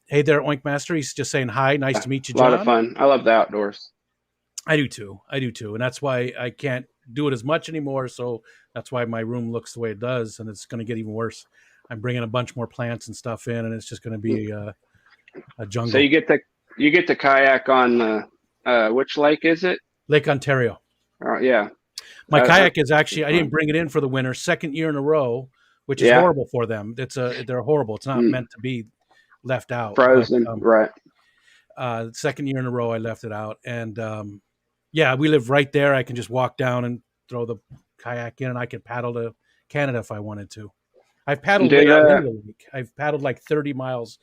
Hey there, Oink Master. He's just saying hi. Nice to meet you, John. A lot of fun. I love the outdoors. I do too. And that's why I can't do it as much anymore. So that's why my room looks the way it does, and it's going to get even worse. I'm bringing a bunch more plants and stuff in, and it's just going to be a jungle. So you get to kayak on which lake is it? Lake Ontario. Yeah. My kayak is actually, I didn't bring it in for the winter, 2nd year in a row, which is horrible for them. They're horrible. It's not meant to be left out. Frozen, but, right. 2nd year in a row, I left it out. And we live right there. I can just walk down and throw the kayak in, and I could paddle to Canada if I wanted to. I've paddled way out in the lake. I've paddled like 30 miles.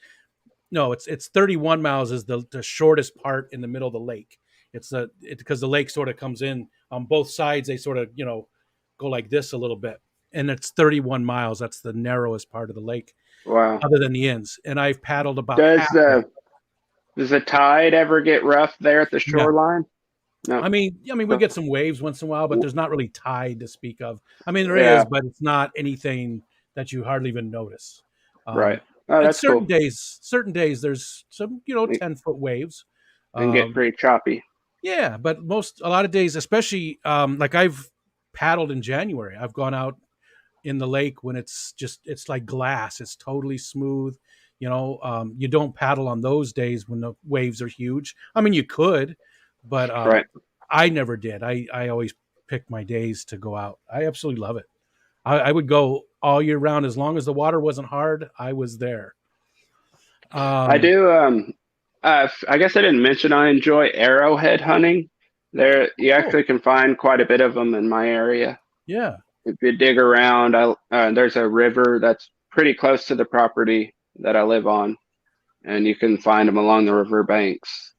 No, it's 31 miles is the shortest part in the middle of the lake. It's because the lake sort of comes in on both sides. They sort of, go like this a little bit, and it's 31 miles. That's the narrowest part of the lake. Wow. Other than the ends. And I've paddled about does the tide ever get rough there at the shoreline? No. I mean, we get some waves once in a while, but there's not really tide to speak of. I mean, there is, but it's not anything that you hardly even notice. Right. Oh, that's certain cool. Certain days there's some, 10-foot waves. And get pretty choppy. Yeah, but a lot of days, especially like I've paddled in January. I've gone out in the lake when it's like glass. It's totally smooth. You don't paddle on those days when the waves are huge. I mean, you could, but right. I never did. I always picked my days to go out. I absolutely love it. I would go all year round as long as the water wasn't hard. I was there. I Um, do. I guess I didn't mention I enjoy arrowhead hunting. There, you oh actually can find quite a bit of them in my area. yeah, If you dig around, there's a river that's pretty close to the property that I live on, and you can find them along the river banks.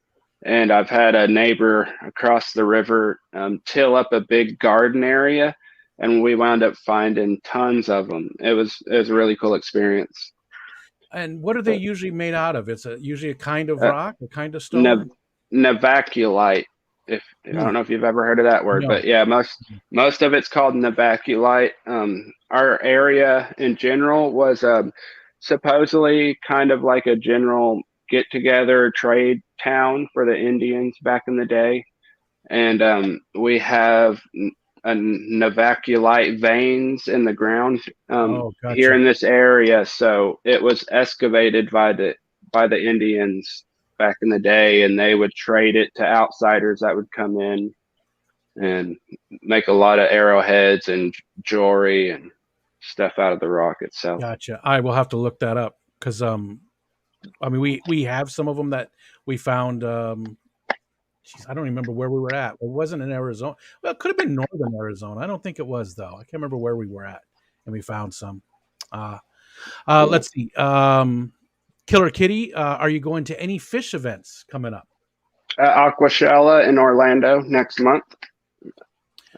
And I've had a neighbor across the river till up a big garden area, and we wound up finding tons of them. It was a really cool experience. and what are they usually made out of? It's usually a kind of Uh, rock, a kind of stone. Nev- Nevaculite. If I Hmm, don't know if you've ever heard of that word, no. but yeah, most of it's called Nevaculite. Our area in general was supposedly kind of like a general get together trade town for the Indians back in the day, and we have a Nevaculite veins in the ground Oh, here gotcha. in this area. So it was excavated by the Indians back in the day, and they would trade it to outsiders that would come in and make a lot of arrowheads and jewelry and stuff out of the rock itself. Gotcha. I will have to look that up because I mean we have some of them that we found. Geez, I don't remember where we were at. It wasn't in Arizona. Well, it could have been northern Arizona. I don't think it was though. I can't remember where we were at, and we found some. Uh, Cool. let's see. Killer Kitty, are you going to any fish events coming up? Aquashella in Orlando next month.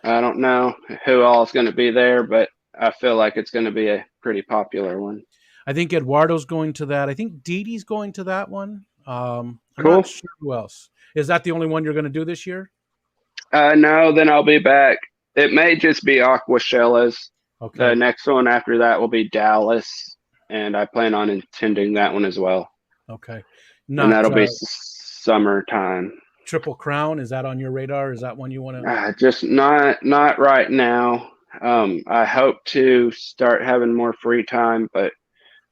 I don't know who all is going to be there, but I feel like it's going to be a pretty popular one. I think Eduardo's going to that. I think Dee Dee's going to that one. I'm not Cool. sure who else. Is that the only one you're going to do this year? No, then I'll be back. It may just be Aquashellas. The Okay. next one after that will be Dallas, and I plan on attending that one as well. Okay. And Not that'll be summertime. Triple Crown. Is that on your radar? Is that one you want to? Just not right now. I hope to start having more free time, but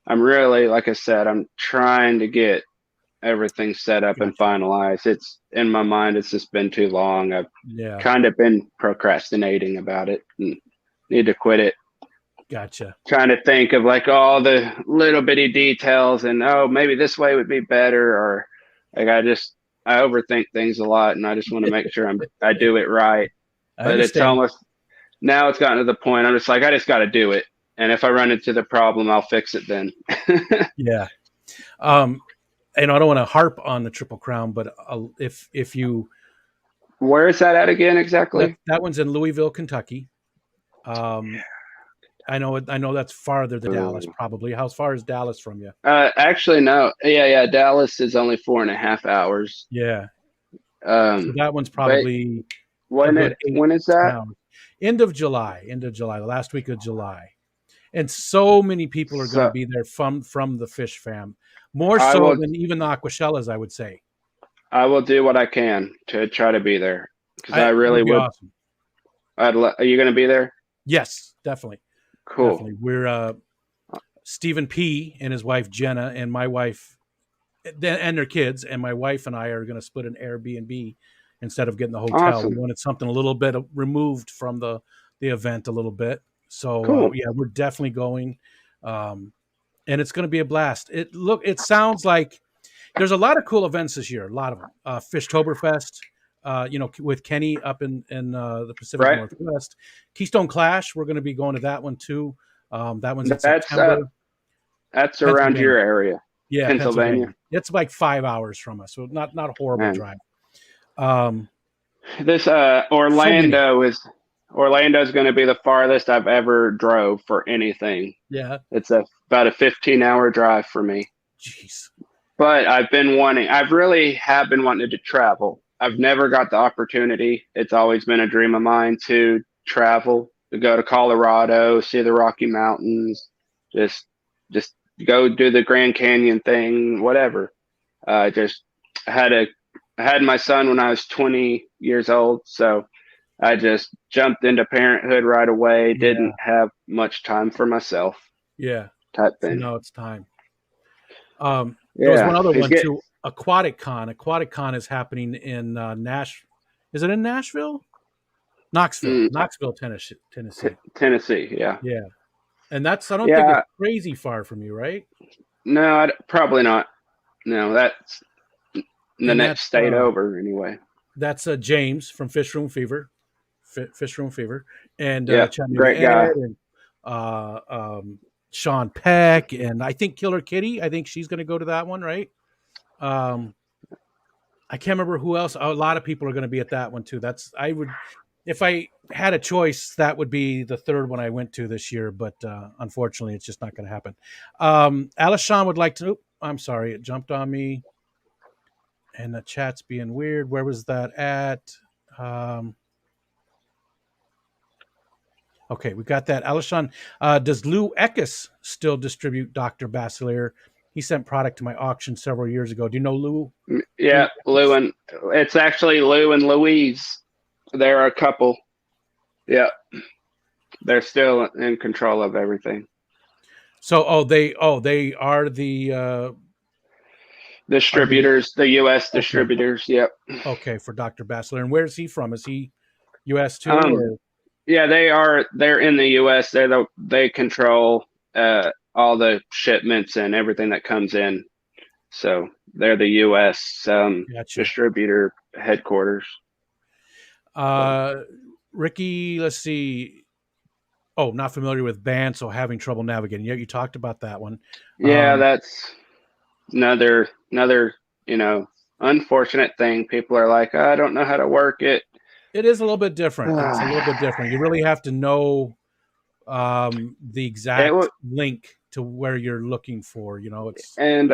I'm really, like I said, I'm trying to get everything set up and Gotcha. finalized. It's in my mind. It's just been too long. I've Yeah. kind of been procrastinating about it and need to quit it. Gotcha. Trying to think of like all the little bitty details and oh maybe this way would be better or like I overthink things a lot and I just want to make sure I do it right. I But it's understand. almost now it's gotten to the point I'm just like I just got to do it. And if I run into the problem, I'll fix it then. Yeah. Um, and I don't want to harp on the Triple Crown, but if you Where is that at again exactly? that one's in Louisville, Kentucky. Um, I know that's farther than Dallas, probably. How far is Dallas from you? Actually, no. Yeah. Dallas is only 4.5 hours. Yeah. So Um, that one's but probably a good eight when is that? hours. End of July. End of July. The last week of July. And so many people are going to So be there from the fish fam, more I so will than even the Aquashellas, I would say. I will do what I can to try to be there because I It really would be would. awesome. Are you going to be there? Yes, definitely, Cool. definitely. We're Stephen P. and his wife Jenna and my wife and their kids and my wife and I are going to split an Airbnb instead of getting the hotel. We Awesome. wanted something a little bit removed from the event a little bit. So Cool. yeah, we're definitely going, and it's going to be a blast. It sounds like there's a lot of cool events this year. A lot of them. Fishtoberfest, with Kenny up in the Pacific Right. Northwest. Keystone Clash, we're going to be going to that one too. That one's in That's September. around Pennsylvania. your area, Yeah, Pennsylvania. Pennsylvania. It's like 5 hours from us, so not a horrible Man, drive. Um, this so many. Orlando's going to be the farthest I've ever drove for anything. Yeah. It's about a 15-hour drive for me. Jeez. But I've really have been wanting to travel. I've never got the opportunity. It's always been a dream of mine to travel, to go to Colorado, see the Rocky Mountains, just just go do the Grand Canyon thing, whatever. Just had a I had my son when I was 20 years old, so I just jumped into parenthood right away. Yeah. Didn't have much time for myself, Yeah. type So thing. now it's time. There was one Yeah, other he's one get too. Aquatic Con. Aquatic Con is happening in Is it in Nashville? Knoxville, Knoxville, Tennessee. Tennessee, yeah. Yeah, and that's I don't think it's Yeah, crazy far from you, right? no, probably not. No, that's the And next that's state over anyway. James from Fishroom Fever, Fishroom Fever, and Yeah, Chattanooga great Ed, guy. and uh, um, Sean Peck, and I think Killer Kitty. I think she's going to go to that one, right? Um, I can't remember who else. A lot of people are going to be at that one too. That's I would, if I had a choice, that would be the third one I went to this year. But unfortunately, it's just not going to happen. Alishawn would like to. Oh, I'm sorry, it jumped on me, and the chat's being weird. Where was that at? Um, okay, we got that. Alishawn, does Lou Eckes still distribute Dr. Basileir? He sent product to my auction several years ago. Do you know Lou? Yeah, Lou Lou and it's actually Lou and Louise. They're a couple. Yeah, they're still in control of everything. So, they are the are they Distributors, the U.S. okay? distributors. Yep. Okay, for Dr. Basileir. And where's he from? Is he U.S. too, Um. or Yeah, they are. They're in the U.S. They control all the shipments and everything that comes in. So they're the U.S. gotcha? Distributor headquarters. So Uh, Ricky, let's see. Oh, not familiar with band, so having trouble navigating. Yeah, you talked about that one. yeah, Um, that's another unfortunate thing. People are like, I don't know how to work it. it is a little bit different. It's a little bit different. You really have to know the it exact link to where you're looking for. It's and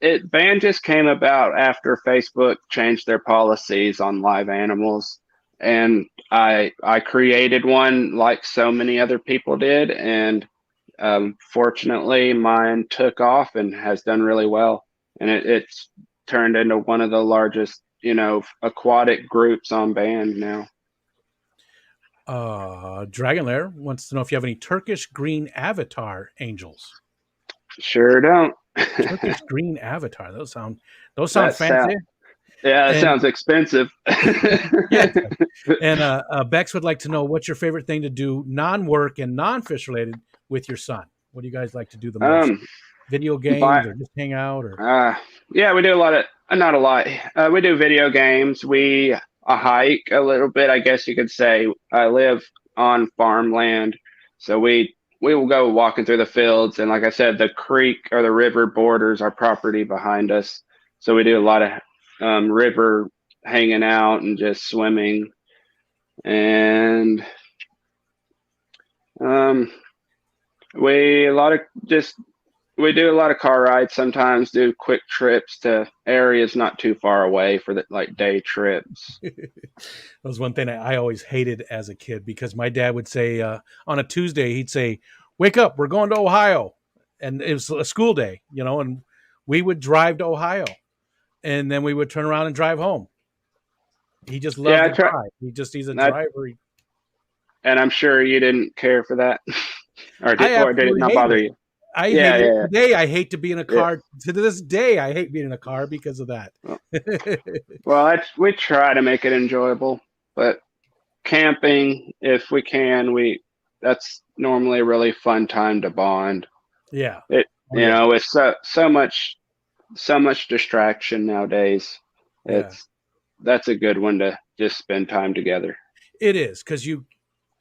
it ban just came about after Facebook changed their policies on live animals, and I created one like so many other people did, and fortunately mine took off and has done really well, and it's turned into one of the largest aquatic groups on band now. Dragon Lair wants to know if you have any Turkish green avatar angels. Sure don't. Turkish green avatar. Those sound That fancy. sound Yeah, that And sounds expensive. yeah, and Bex would like to know what's your favorite thing to do, non-work and non-fish related, with your son. What do you guys like to do the most? um, Video but games, or just hang out, or yeah, we do a lot of not a lot. We do video games. We hike a little bit, I guess you could say. I live on farmland, so we will go walking through the fields, and like I said, the creek or the river borders our property behind us. So we do a lot of river hanging out and just swimming, and um, we a lot of just we do a lot of car rides. Sometimes do quick trips to areas not too far away for the like day trips. that was one thing I always hated as a kid, because my dad would say on a Tuesday, he'd say, "Wake up, we're going to Ohio," and it was a school day, and we would drive to Ohio, and then we would turn around and drive home. He just Yeah, loved to drive. He's a I, driver. and I'm sure you didn't care for that, I or did it absolutely not hated bother it. you? I Yeah, hated it yeah, today. I hate to be in a yeah. car. To this day, I hate being in a car because of that. Well, we try to make it enjoyable, but camping, if we can, we that's normally a really fun time to bond. Yeah. It Oh yeah. it's so much distraction nowadays. Yeah. That's a good one to just spend time together. It is, because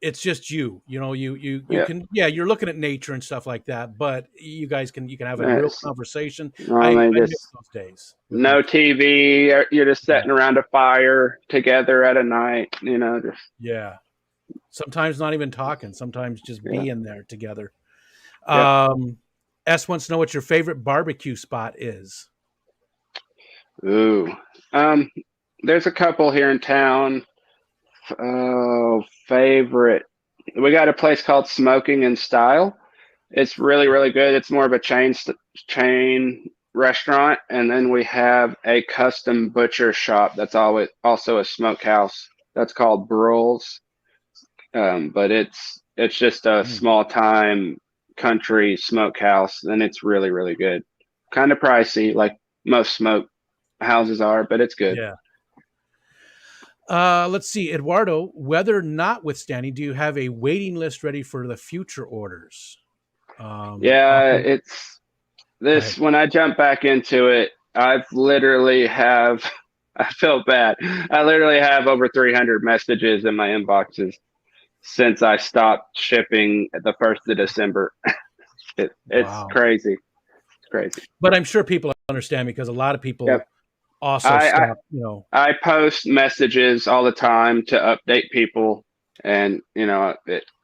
it's just you Yeah, can, you're looking at nature and stuff like that, but you can have a real it's conversation. normally I miss just those days with my no kids. TV. You're just Yeah. sitting around a fire together at a night. Just Yeah. Sometimes not even talking. Sometimes just yeah, being there together. yep. Um, S wants to know what your favorite barbecue spot is. Ooh, um, there's a couple here in town. Oh, favorite. We got a place called Smoking in Style. It's really, really good. It's more of a chain restaurant, and then we have a custom butcher shop that's always also a smokehouse. That's called Brulls. But it's just a Mm, small time country smokehouse, and it's really, really good. Kind of pricey, like most smoke houses are, but it's good. yeah. Let's see, Eduardo. Weather notwithstanding, do you have a waiting list ready for the future orders? Yeah, Offer. it's Go ahead. this when I jump back into it, I've literally have I feel bad. I literally have over 300 messages in my inboxes since I stopped shipping at the 1st of December. It's Wow. crazy. It's crazy. But I'm sure people understand because a lot of Yep. people also I, I stop. You know. I post messages all the time to update people, and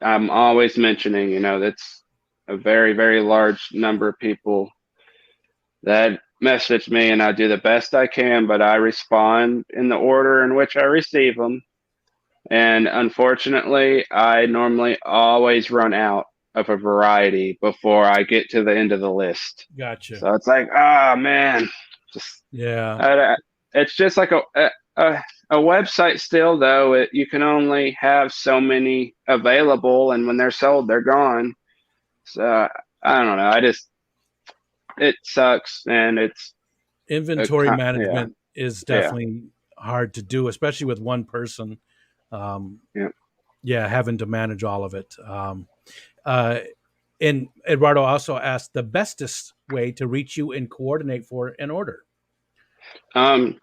I'm always mentioning, that's a very, very large number of people that message me, and I do the best I can, but I respond in the order in which I receive them. And unfortunately, I normally always run out of a variety before I get to the end of the list. Gotcha. So it's like, ah, man, just Yeah. uh, it's just like a website still, though. You can only have so many available, and when they're sold, they're gone. So I don't know. It sucks, and it's Inventory yeah, management is yeah, definitely hard to do, especially with one person. Um, yeah. yeah, having to manage all of it. Uh, and Eduardo also asked the bestest way to reach you and coordinate for an order. Um,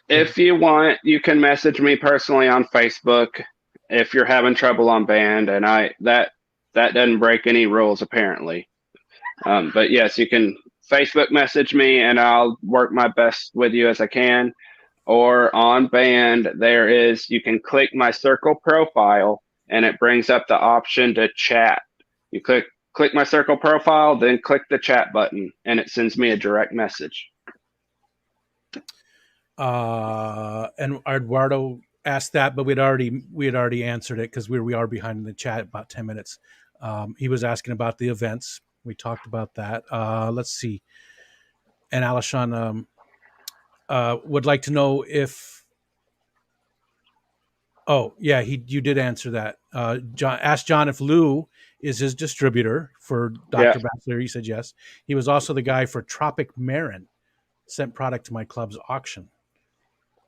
It, if you want, you can message me personally on Facebook if you're having trouble on band, and that doesn't break any rules apparently. But yes, you can Facebook message me, and I'll work my best with you as I can. Or on band, you can click my circle profile, and it brings up the option to chat. You click my circle profile, then click the chat button, and it sends me a direct message. and Eduardo asked that, but we had already answered it because we are behind in the chat about 10 minutes. He was asking about the events. We talked about that. Let's see. And Alishan would like to know if. Oh yeah, you did answer that. John asked John if Lou is his distributor for Yeah, Dr. Bachelor. He said yes. He was also the guy for Tropic Marin. Sent product to my club's auction.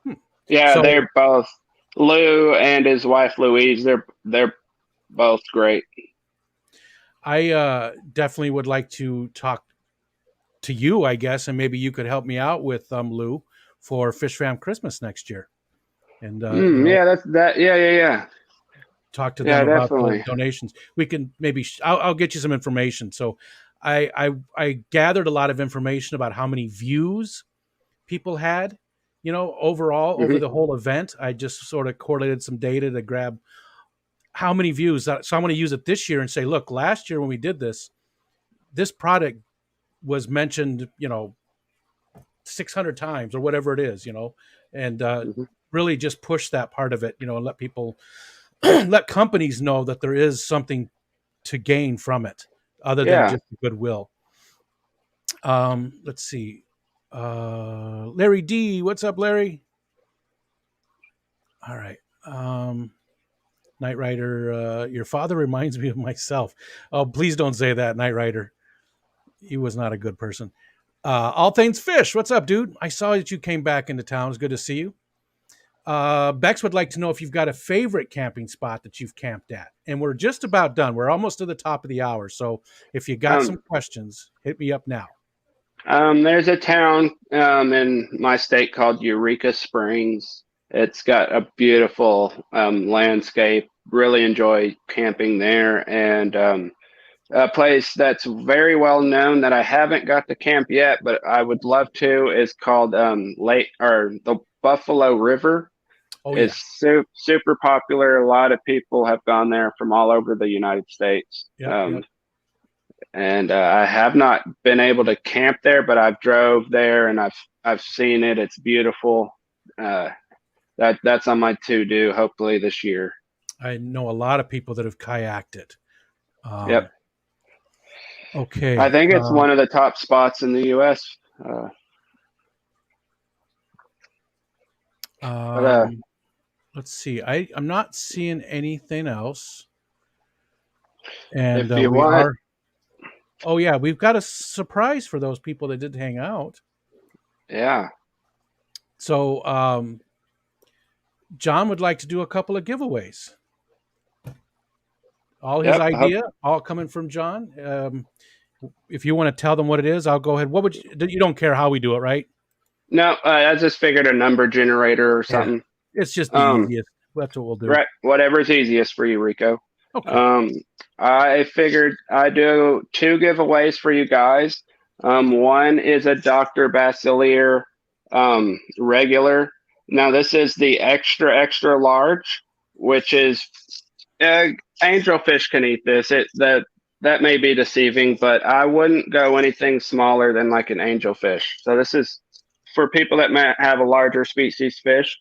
Hmm. yeah, So they're both Lou and his wife Louise. They're both great. I definitely would like to talk to you, I guess, and maybe you could help me out with Lou for Fish Fam Christmas next year, and Yeah, that's that. Yeah, yeah, yeah, talk to them yeah, about the definitely. donations. We can maybe I'll get you some information. So I gathered a lot of information about how many views people had, overall over Hmm. the whole event. I just sort of correlated some data to grab how many views. So I want to use it this year and say, look, last year when we did this product was mentioned, 600 times or whatever it is, and Hmm. really just push that part of it, and let people, let companies know that there is something to gain from it other than Yeah. just goodwill. Let's see. Larry D, what's up, Larry? All right. Knight Rider, your father reminds me of myself. Oh, please don't say that, Knight Rider. He was not a good person. All Things Fish, what's up, dude? I saw that you came back into town. It's good to see you. Bex would like to know if you've got a favorite camping spot that you've camped at. And we're just about done. We're almost to the top of the hour. So if you got some Um, questions, hit me up now. there's a town in my state called Eureka Springs. It's got a beautiful landscape. Really enjoy camping there, and a place that's very well known that I haven't got to camp yet, but I would love to is called Lake or the Buffalo River. Oh, It's yeah. super popular. A lot of people have gone there from all over the United States. Yep. Yep. And I have not been able to camp there, but I've drove there and I've seen it. It's beautiful. Uh, that's on my to do. Hopefully this year. I know a lot of people that have kayaked it. Yep, Um, I okay. think it's one of the top spots in the U.S. Uh, but Um, let's see. I'm not seeing anything else. And if you we want, are. Oh, yeah. We've got a surprise for those people that did hang out. yeah, So John would like to do a couple of giveaways. All his Yep. idea, all coming from John. If you want to tell them what it is, I'll go ahead. What would you don't care how we do it, right? No, I just figured a number generator or Yeah. something. It's just the easiest. That's what we'll do. Right. Whatever's easiest for you, Rico. Okay. I figured I do 2 giveaways for you guys. One is a Dr. Basilier regular. Now this is the extra large, which is angelfish can eat this. That may be deceiving, but I wouldn't go anything smaller than like an angelfish. So this is for people that might have a larger species fish.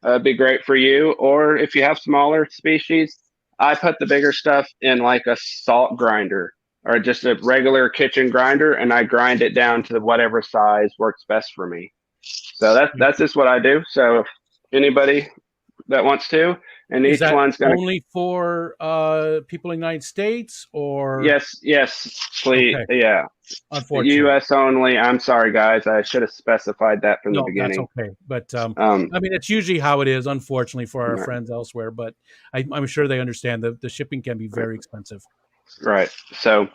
It'd be great for you. Or if you have smaller species, I put the bigger stuff in like a salt grinder or just a regular kitchen grinder, and I grind it down to whatever size works best for me. So that's just what I do. So if anybody that wants to, and Is each that one's going to only for people in the United States or? yes, please, Okay. yeah. Unfortunately. U.S. only. I'm sorry, guys. I should have specified that from the beginning. That's okay. But I mean, it's usually how it is, unfortunately, for our friends elsewhere. But I'm sure they understand the shipping can be very expensive. Right. So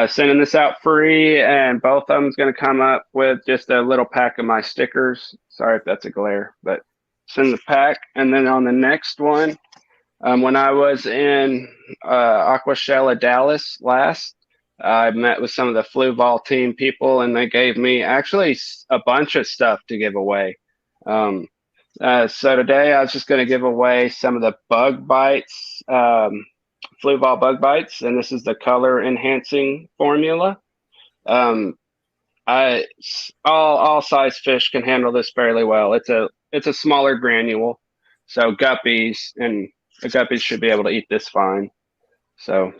sending this out free, and both of them's going to come up with just a little pack of my stickers. Sorry if that's a glare, but send the pack. And then on the next one, when I was in Aquashella, Dallas last, I met with some of the Fluval team people, and they gave me actually a bunch of stuff to give away. So today I was just going to give away some of the bug bites, Fluval bug bites, and this is the color enhancing formula. All size fish can handle this fairly well. It's a smaller granule, so guppies should be able to eat this fine. So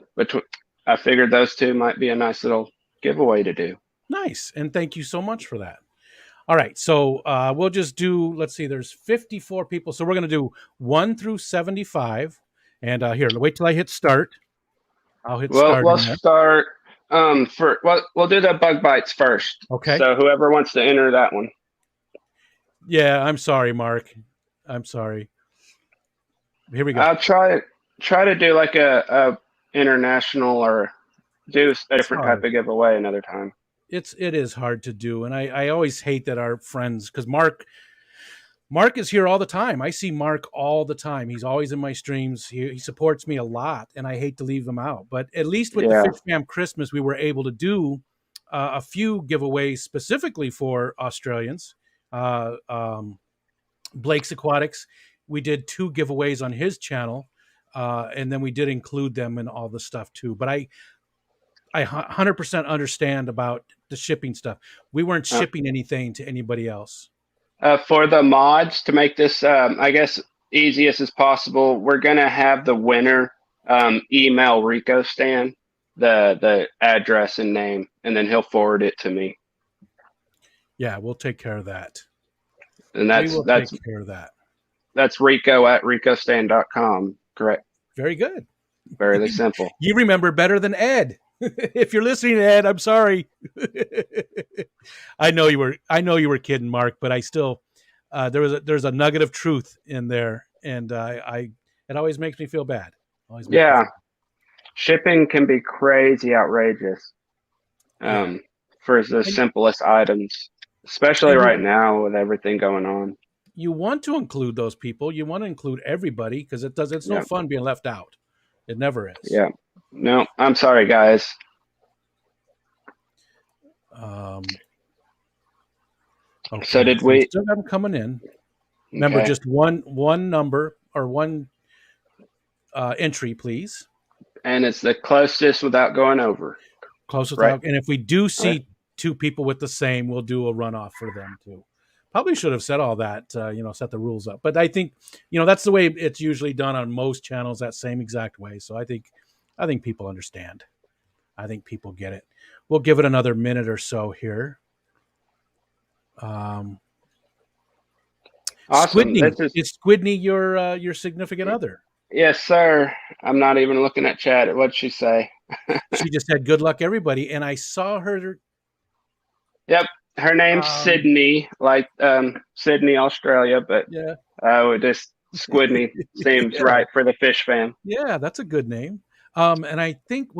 I figured those two might be a nice little giveaway to do. Nice, and thank you so much for that. All right, so we'll just do. Let's see, there's 54 people, so we're going to do 1 through 75. And here, wait till I hit start. I'll hit start. We'll start. We'll do the bug bites first. Okay. So whoever wants to enter that one. Yeah, I'm sorry, Mark. I'm sorry. Here we go. I'll try to do like a international or do a different type of giveaway another time. It is hard to do, and I always hate that our friends, because Mark is here all the time. I see Mark all the time. He's always in my streams. He supports me a lot, and I hate to leave him out. But at least with the Fish Fam Christmas, we were able to do a few giveaways specifically for Australians. Blake's Aquatics, we did 2 giveaways on his channel, and then we did include them in all the stuff too. But I 100% understand about the shipping stuff. We weren't shipping anything to anybody else. For the mods, to make this, I guess, easiest as possible, we're going to have the winner email Rico Stan the address and name, and then he'll forward it to me. Yeah, we'll take care of that. And that's take care of that. That's Rico at ricostan.com, correct? Very good. Very simple. You remember better than Ed. If you're listening, Ed, I'm sorry. I know you were kidding, Mark, but I still there's a nugget of truth in there, and it always makes me feel bad. Shipping can be crazy outrageous for the simplest items, especially right now with everything going on. You want to include those people. You want to include everybody, because it's no fun being left out. It never is. Yeah. No, I'm sorry, guys. Okay. So did we still have them coming in? Remember, just one number or one entry, please. And it's the closest without going over. Closest without, and if we do see 2 people with the same, we'll do a runoff for them too. Probably should have said all that, set the rules up. But I think, that's the way it's usually done on most channels, that same exact way. So I think people understand. I think people get it. We'll give it another minute or so here. Awesome. Squidney, is Squidney your significant other? Yes, sir. I'm not even looking at chat. What'd she say? She just said, "Good luck, everybody." And I saw her. Yep. Her name's Sydney, like Sydney, Australia, but Squidney seems Yeah. right for the fish fan. Yeah, that's a good name. And I think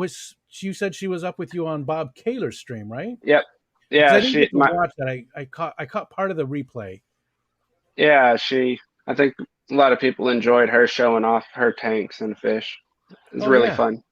you said she was up with you on Bob Kaler's stream, right? Yep. Because Yeah, I didn't she get to my watch that. I caught part of the replay. yeah, she I think a lot of people enjoyed her showing off her tanks and fish. It was Oh really yeah. fun.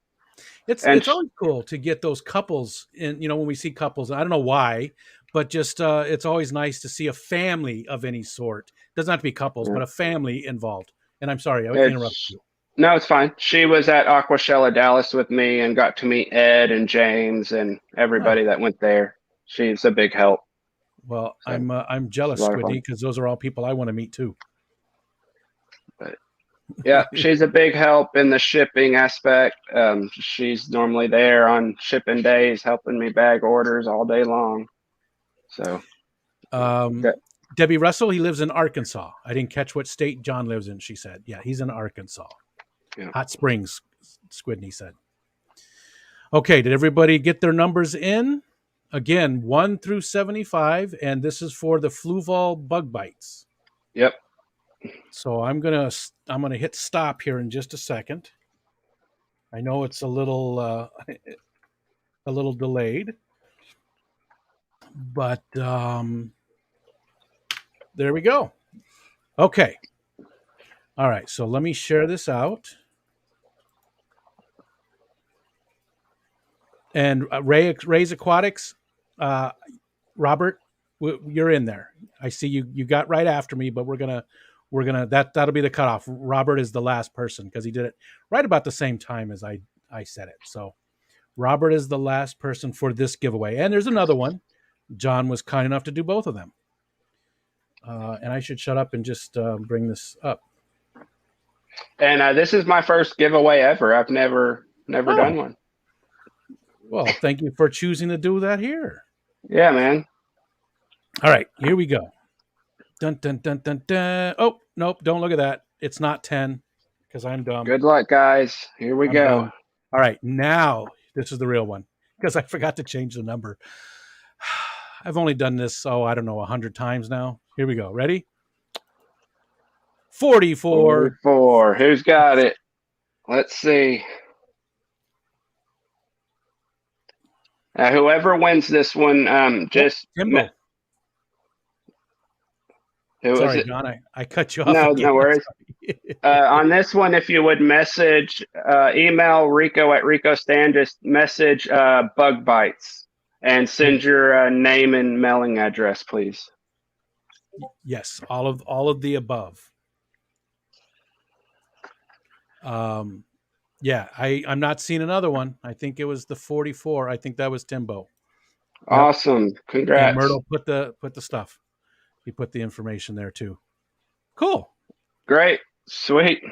It's And it's always cool to get those couples in, when we see couples, I don't know why, but just it's always nice to see a family of any sort. Doesn't have to be couples, yeah, but a family involved. And I'm sorry, I interrupted it's you. no, it's fine. She was at Aquashella Dallas with me and got to meet Ed and James and Nice. everybody that went there. She's a big help. Well, So I'm it's a jealous, lot of Squidney, fun. because those are all people I want to meet too. But yeah, she's a big help in the shipping aspect. She's normally there on shipping days, helping me bag orders all day long. So Um, that, Debbie Russell, he lives in Arkansas. I didn't catch what state John lives in. She said, "Yeah, he's in Arkansas, yeah. Hot Springs." Squidney said. Okay, did everybody get their numbers in? Again, 1 through 75, and this is for the Fluval bug bites. Yep. So I'm gonna hit stop here in just a second. I know it's a little delayed, but there we go. Okay. All right. So let me share this out. And Ray's Aquatics, Robert, you're in there. I see you. You got right after me, but we're gonna that'll be the cutoff. Robert is the last person because he did it right about the same time as I said it. So Robert is the last person for this giveaway, and there's another one. John was kind enough to do both of them, and I should shut up and just bring this up. And this is my first giveaway ever. I've never done Oh, one. well, thank you for choosing to do that here. Yeah, man. All right, here we go. Dun dun dun dun dun. Oh, nope, don't look at that. It's not 10 because I'm dumb. Good luck, guys. Here we I'm go. dumb. All right, now this is the real one because I forgot to change the number. I've only done this, I don't know, 100 times now. Here we go. Ready? 44. 44. Who's got it? Let's see. Whoever wins this one, Oh, Timbo. who is Sorry, it? John. I cut you off No, again. no worries. On this one, if you would email Rico at Rico Stan, just message bug bites and send your name and mailing address, please. Yes, all of the above. Yeah, I'm not seeing another one. I think it was the 44. I think that was Timbo. Yep. Awesome. Congrats. And Myrtle put the stuff. He put the information there too. Cool. Great. Sweet.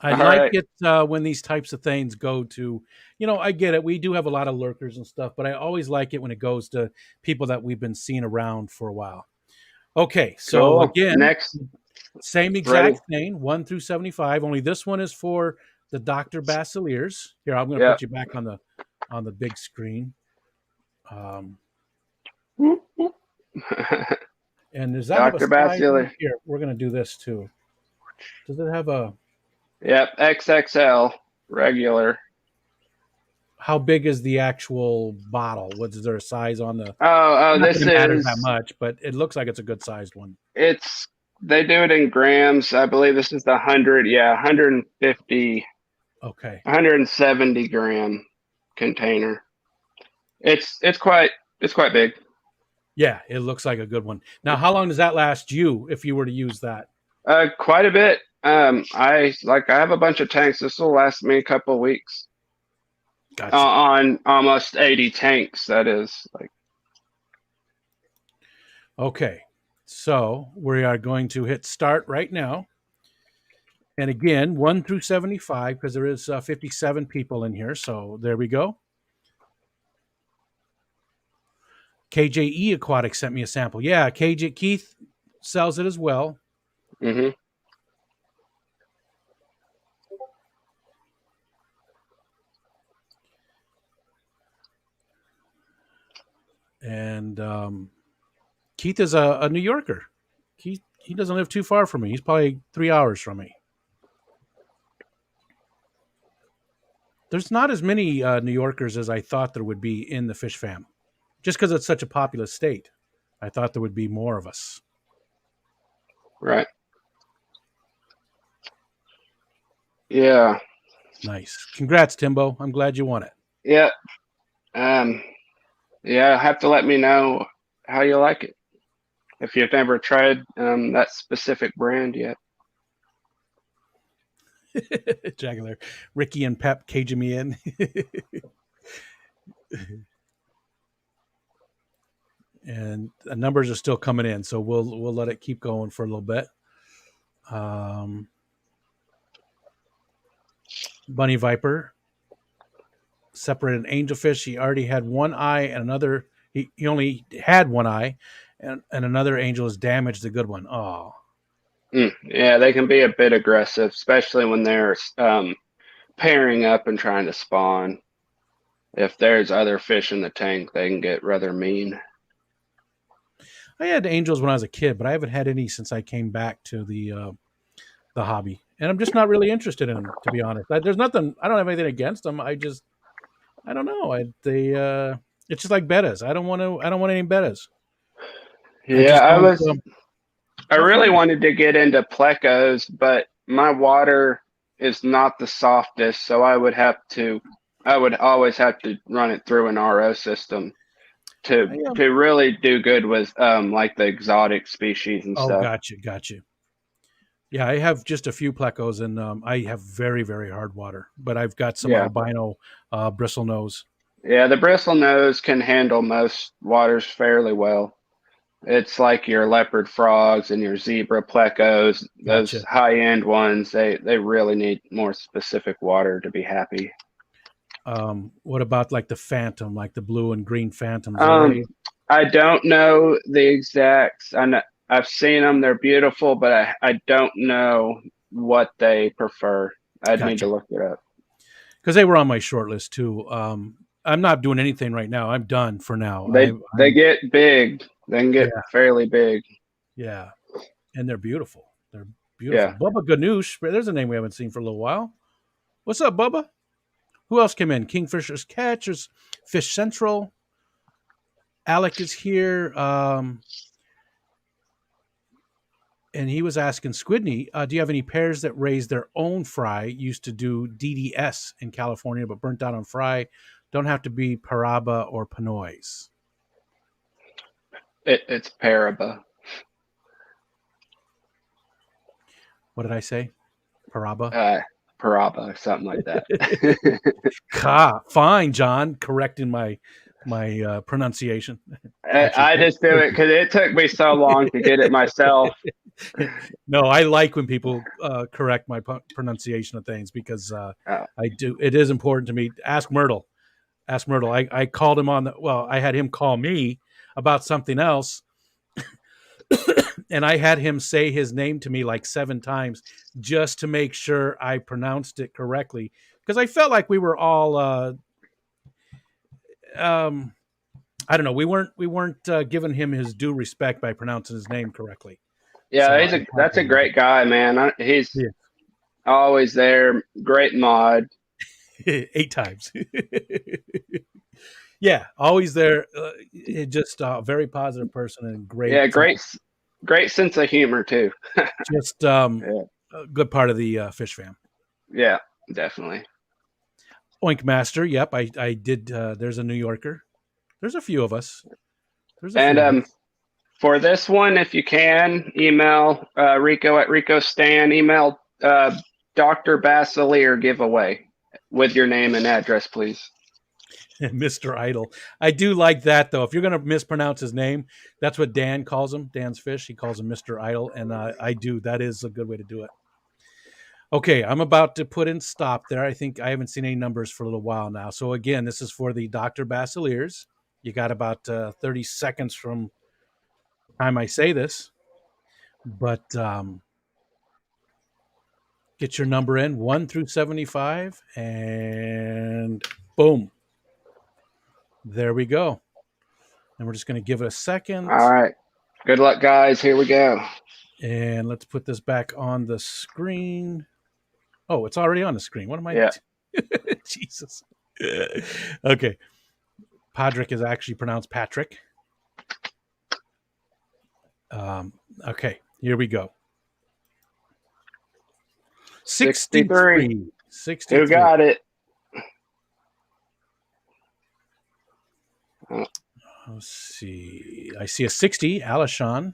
I like it when these types of things go to, I get it. We do have a lot of lurkers and stuff, but I always like it when it goes to people that we've been seeing around for a while. Okay, so Cool. again, Next, same exact thing, 1 through 75. Only this one is for the Dr. Basiliers. Here, I'm going to put you back on the big screen. And does that have a size? Here, we're going to do this too. Does it have a? Yep, XXL regular. How big is the actual bottle? Is there a size on the? This matters that much, but it looks like it's a good sized one. They do it in grams. I believe this is the 100. Yeah, 150. Okay. 170 gram container. It's quite big. Yeah, it looks like a good one. Now, how long does that last you if you were to use that? Quite a bit. I have a bunch of tanks. This will last me a couple of weeks. Gotcha. On almost 80 tanks, that is. Okay, so we are going to hit start right now. And again, 1 through 75, because there is 57 people in here. So there we go. KJE Aquatics sent me a sample. Yeah, Keith sells it as well. Mm-hmm. And Keith is a New Yorker. He doesn't live too far from me. He's probably 3 hours from me. There's not as many New Yorkers as I thought there would be in the fish fam, just because it's such a populous state. I thought there would be more of us. Right. Yeah. Nice. Congrats, Timbo. I'm glad you won it. Yeah. Yeah. Have to let me know how you like it if you've never tried that specific brand yet. Jagular. Ricky and Pep caging me in. And the numbers are still coming in, so we'll let it keep going for a little bit. Bunny Viper separated an angelfish. He already had one eye and another. He only had one eye, and another angel has damaged the good one. Oh, Yeah, they can be a bit aggressive, especially when they're pairing up and trying to spawn. If there's other fish in the tank, they can get rather mean. I had angels when I was a kid, but I haven't had any since I came back to the hobby, and I'm just not really interested in them, to be honest. There's nothing. I don't have anything against them. I don't know. It's just like bettas. I don't want any bettas. Yeah, I go really ahead. wanted to get into plecos, but my water is not the softest, so I would always have to run it through an RO system to I, really do good with like the exotic species and oh, stuff. gotcha. Yeah, I have just a few plecos, and I have very, very hard water. But I've got some Yeah. albino bristle nose. Yeah, the bristle nose can handle most waters fairly well. It's like your leopard frogs and your zebra plecos, those Gotcha. high-end ones, they really need more specific water to be happy. What about like the phantom, like the blue and green phantoms? Are Um, they I don't know the exacts. I've seen them; they're beautiful, but I don't know what they prefer. I'd need gotcha? to look it up. Because they were on my short list too. I'm not doing anything right now. I'm done for now. They I'm get big. They can get yeah, fairly big. yeah, and they're beautiful. They're beautiful. Yeah. Bubba Ganoush. There's a name we haven't seen for a little while. What's up, Bubba? Who else came in? Kingfisher's Catchers, Fish Central. Alec is here. And he was asking Squidney, do you have any pairs that raise their own fry? Used to do DDS in California, but burnt out on fry. Don't have to be Paraba or Panoys. It's Paraba. What did I say? Paraba? Paraba, something like that. Fine, John, correcting my pronunciation. I just do it because it took me so long to get it myself. No, I like when people correct my pronunciation of things because I do. It is important to me. Ask Myrtle. I called him on I had him call me about something else, and I had him say his name to me like 7 times just to make sure I pronounced it correctly because I felt like we were all I don't know, we weren't giving him his due respect by pronouncing his name correctly. Yeah, So that's a great guy, man. He's yeah. always there. Great mod. 8 times. Yeah, always there. Just a very positive person and great. Yeah, great sense of humor too. Just Yeah. a good part of the fish fam. Yeah, definitely. Oink Master. Yep, I did. There's a New Yorker. There's a few of us. And for this one, if you can, email Rico at RicoStan. Email Dr. Basilier giveaway with your name and address, please. Mr. Idol. I do like that though. If you're going to mispronounce his name, that's what Dan calls him. Dan's Fish. He calls him Mr. Idol, and I do. That is a good way to do it. Okay, I'm about to put in stop there. I think I haven't seen any numbers for a little while now. So again, this is for the Dr. Basiliers. You got about 30 seconds from the time I say this, but get your number in 1 through 75, and boom. There we go. And we're just going to give it a second. All right. Good luck, guys. Here we go. And let's put this back on the screen. Oh, it's already on the screen. What am I? Yeah. Jesus. Okay. Patrick is actually pronounced Patrick. Okay, here we go. 63. 63. Who got it? Let's see. I see a 60, Alishon.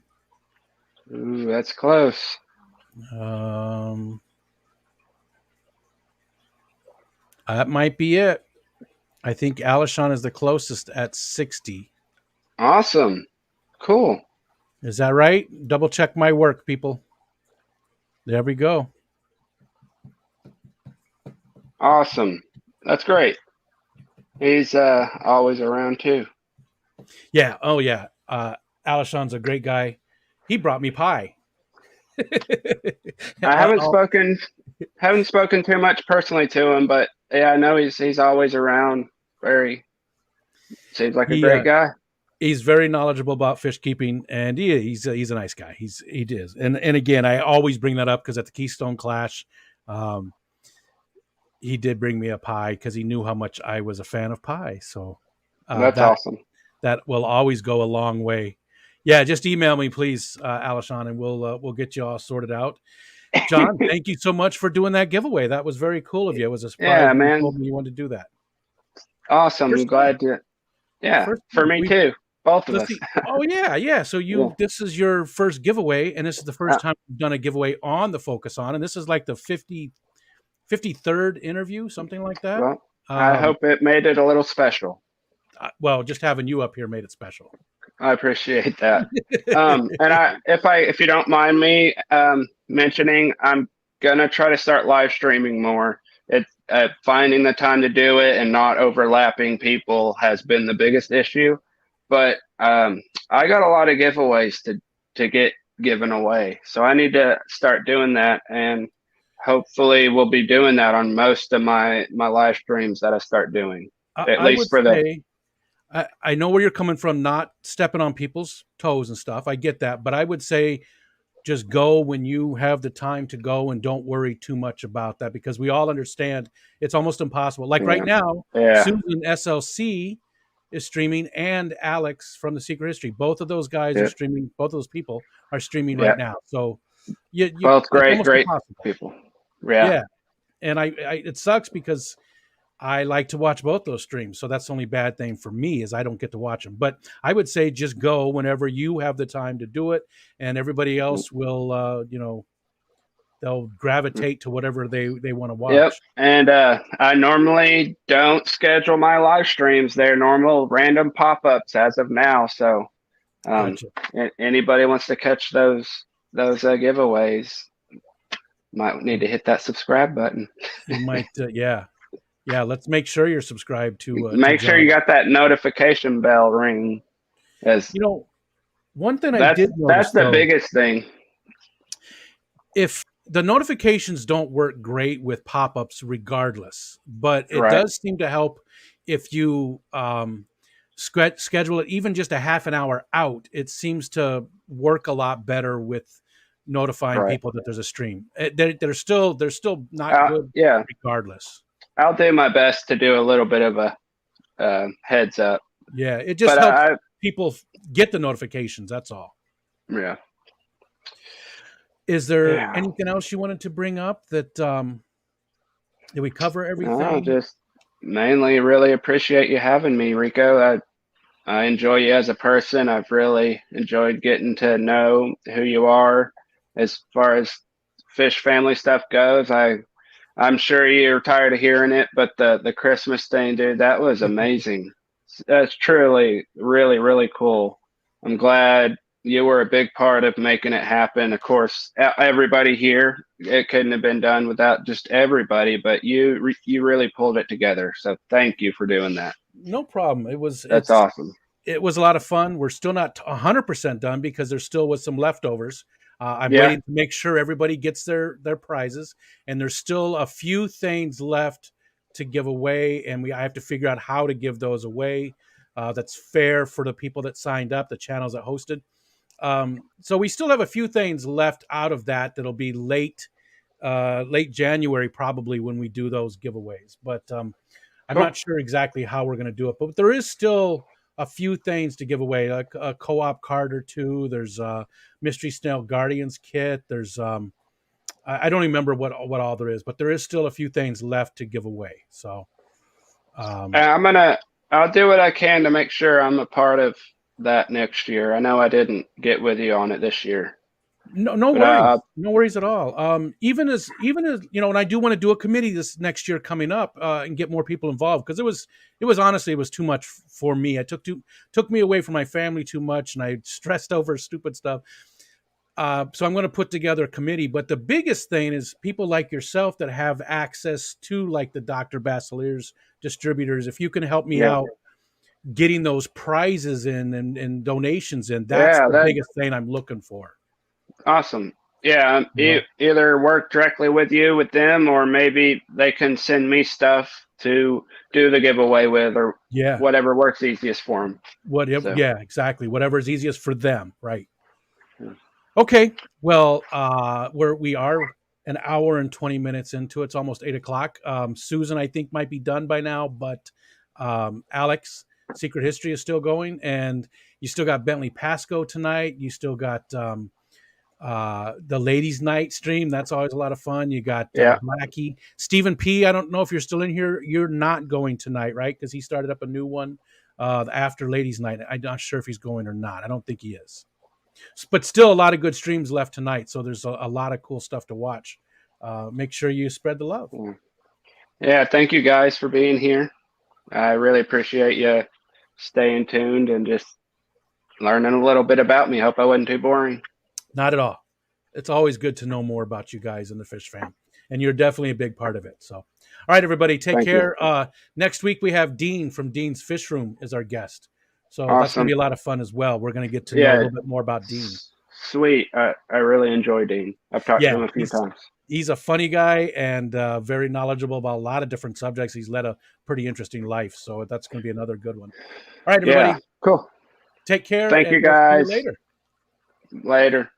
Ooh, that's close. That might be it. I think Alishon is the closest at 60. Awesome. Cool. Is that right? Double check my work, people. There we go. Awesome. That's great. He's always around too. Yeah. Oh, yeah. Alishon's a great guy. He brought me pie. I haven't spoken too much personally to him, but yeah, I know he's always around. Seems like a great guy. He's very knowledgeable about fish keeping, and he's a nice guy. He is, and again, I always bring that up because at the Keystone Clash, he did bring me a pie because he knew how much I was a fan of pie. So that's awesome. That will always go a long way. Yeah, just email me, please, Alishon, and we'll get you all sorted out. John, thank you so much for doing that giveaway. That was very cool of you. It was a surprise. Yeah, man. You told me you wanted to do that. Awesome. I'm glad to. Yeah, for me too. Both of us. Oh yeah. So this is your first giveaway, and this is the first time you've done a giveaway on the Focus On, and this is like the 53rd interview, something like that. Well, I hope it made it a little special. Well, just having you up here made it special. I appreciate that. And if you don't mind me mentioning, I'm gonna try to start live streaming more. Finding the time to do it and not overlapping people has been the biggest issue. But I got a lot of giveaways to get given away, so I need to start doing that, and hopefully we'll be doing that on most of my live streams that I start doing. At least for the. I know where you're coming from, not stepping on people's toes and stuff. I get that. But I would say just go when you have the time to go and don't worry too much about that because we all understand it's almost impossible. Like right now, Susan SLC is streaming and Alex from The Secret History. Both of those guys are streaming. Both of those people are streaming right now. So both great people. Yeah. And it sucks because I like to watch both those streams. So that's the only bad thing for me is I don't get to watch them. But I would say just go whenever you have the time to do it. And everybody else will, they'll gravitate to whatever they want to watch. Yep. And I normally don't schedule my live streams. They're normal random pop-ups as of now. So anybody wants to catch those giveaways might need to hit that subscribe button. You might, Yeah, let's make sure you're subscribed to. Make sure you got that notification bell ring. One thing I did notice, that's the biggest thing. If the notifications don't work great with pop-ups, regardless, but it does seem to help if you schedule it even just a half an hour out. It seems to work a lot better with notifying people that there's a stream. They're still not good, regardless. I'll do my best to do a little bit of a heads up. Yeah, it just helps people get the notifications. That's all. Yeah. Is there anything else you wanted to bring up that did we cover everything? No, just mainly really appreciate you having me, Rico. I enjoy you as a person. I've really enjoyed getting to know who you are as far as fish family stuff goes. I'm sure you're tired of hearing it, but the Christmas thing, dude, that was amazing. That's truly really, really cool. I'm glad you were a big part of making it happen. Of course, everybody here, it couldn't have been done without just everybody, but you really pulled it together. So thank you for doing that. No problem. That's awesome. It was a lot of fun. We're still not 100% done because there still was some leftovers. I'm waiting to make sure everybody gets their prizes, and there's still a few things left to give away, and I have to figure out how to give those away. That's fair for the people that signed up, the channels that hosted. So we still have a few things left out of that'll be late late January probably when we do those giveaways. But I'm Cool. not sure exactly how we're going to do it. But there is still a few things to give away, like a co-op card or two. There's a Mystery Snail Guardians kit. There's I don't remember what all there is, but there is still a few things left to give away. So um, I'll do what I can to make sure I'm a part of that next year. I know I didn't get with you on it this year, no but worries, no worries at all. Even as you know, and I do want to do a committee this next year coming up and get more people involved because it was honestly it was too much for me. It took me away from my family too much, and I stressed over stupid stuff. So I'm going to put together a committee. But the biggest thing is people like yourself that have access to like the Dr. Basilier's distributors. If you can help me yeah, out getting those prizes in and donations in, that's yeah, the that biggest thing I'm looking for. awesome. Yeah, You know? either work directly with you with them, or maybe they can send me stuff to do the giveaway with, or Yeah. whatever works easiest for them. Whatever. So, Yeah, exactly. Whatever is easiest for them. Right. yeah. Okay. Well, we are an hour and 20 minutes into it. It's almost 8 o'clock. Susan, I think, might be done by now, but Alex, Secret History is still going, and you still got Bentley Pasco tonight. You still got the ladies' night stream. That's always a lot of fun. You got Yeah. Blackie, Stephen P. I don't know if you're still in here. You're not going tonight, right? Because he started up a new one after ladies' night. I'm not sure if he's going or not. I don't think he is. But still, a lot of good streams left tonight. So there's a lot of cool stuff to watch. Make sure you spread the love. Yeah, thank you guys for being here. I really appreciate you staying tuned and just learning a little bit about me. Hope I wasn't too boring. Not at all. It's always good to know more about you guys and the Fish Fam, and you're definitely a big part of it. So, all right, everybody, take Thank you. care. Next week we have Dean from Dean's Fish Room as our guest, so that's going to Awesome. be a lot of fun as well. We're going to get to know a Yeah, little bit more about Dean. sweet. I really enjoy Dean. I've talked to Yeah, him a few times. he's a funny guy and very knowledgeable about a lot of different subjects. He's led a pretty interesting life, so that's going to be another good one. All right, everybody, Yeah, cool. take care, Thank and you we'll see you guys. later. Later.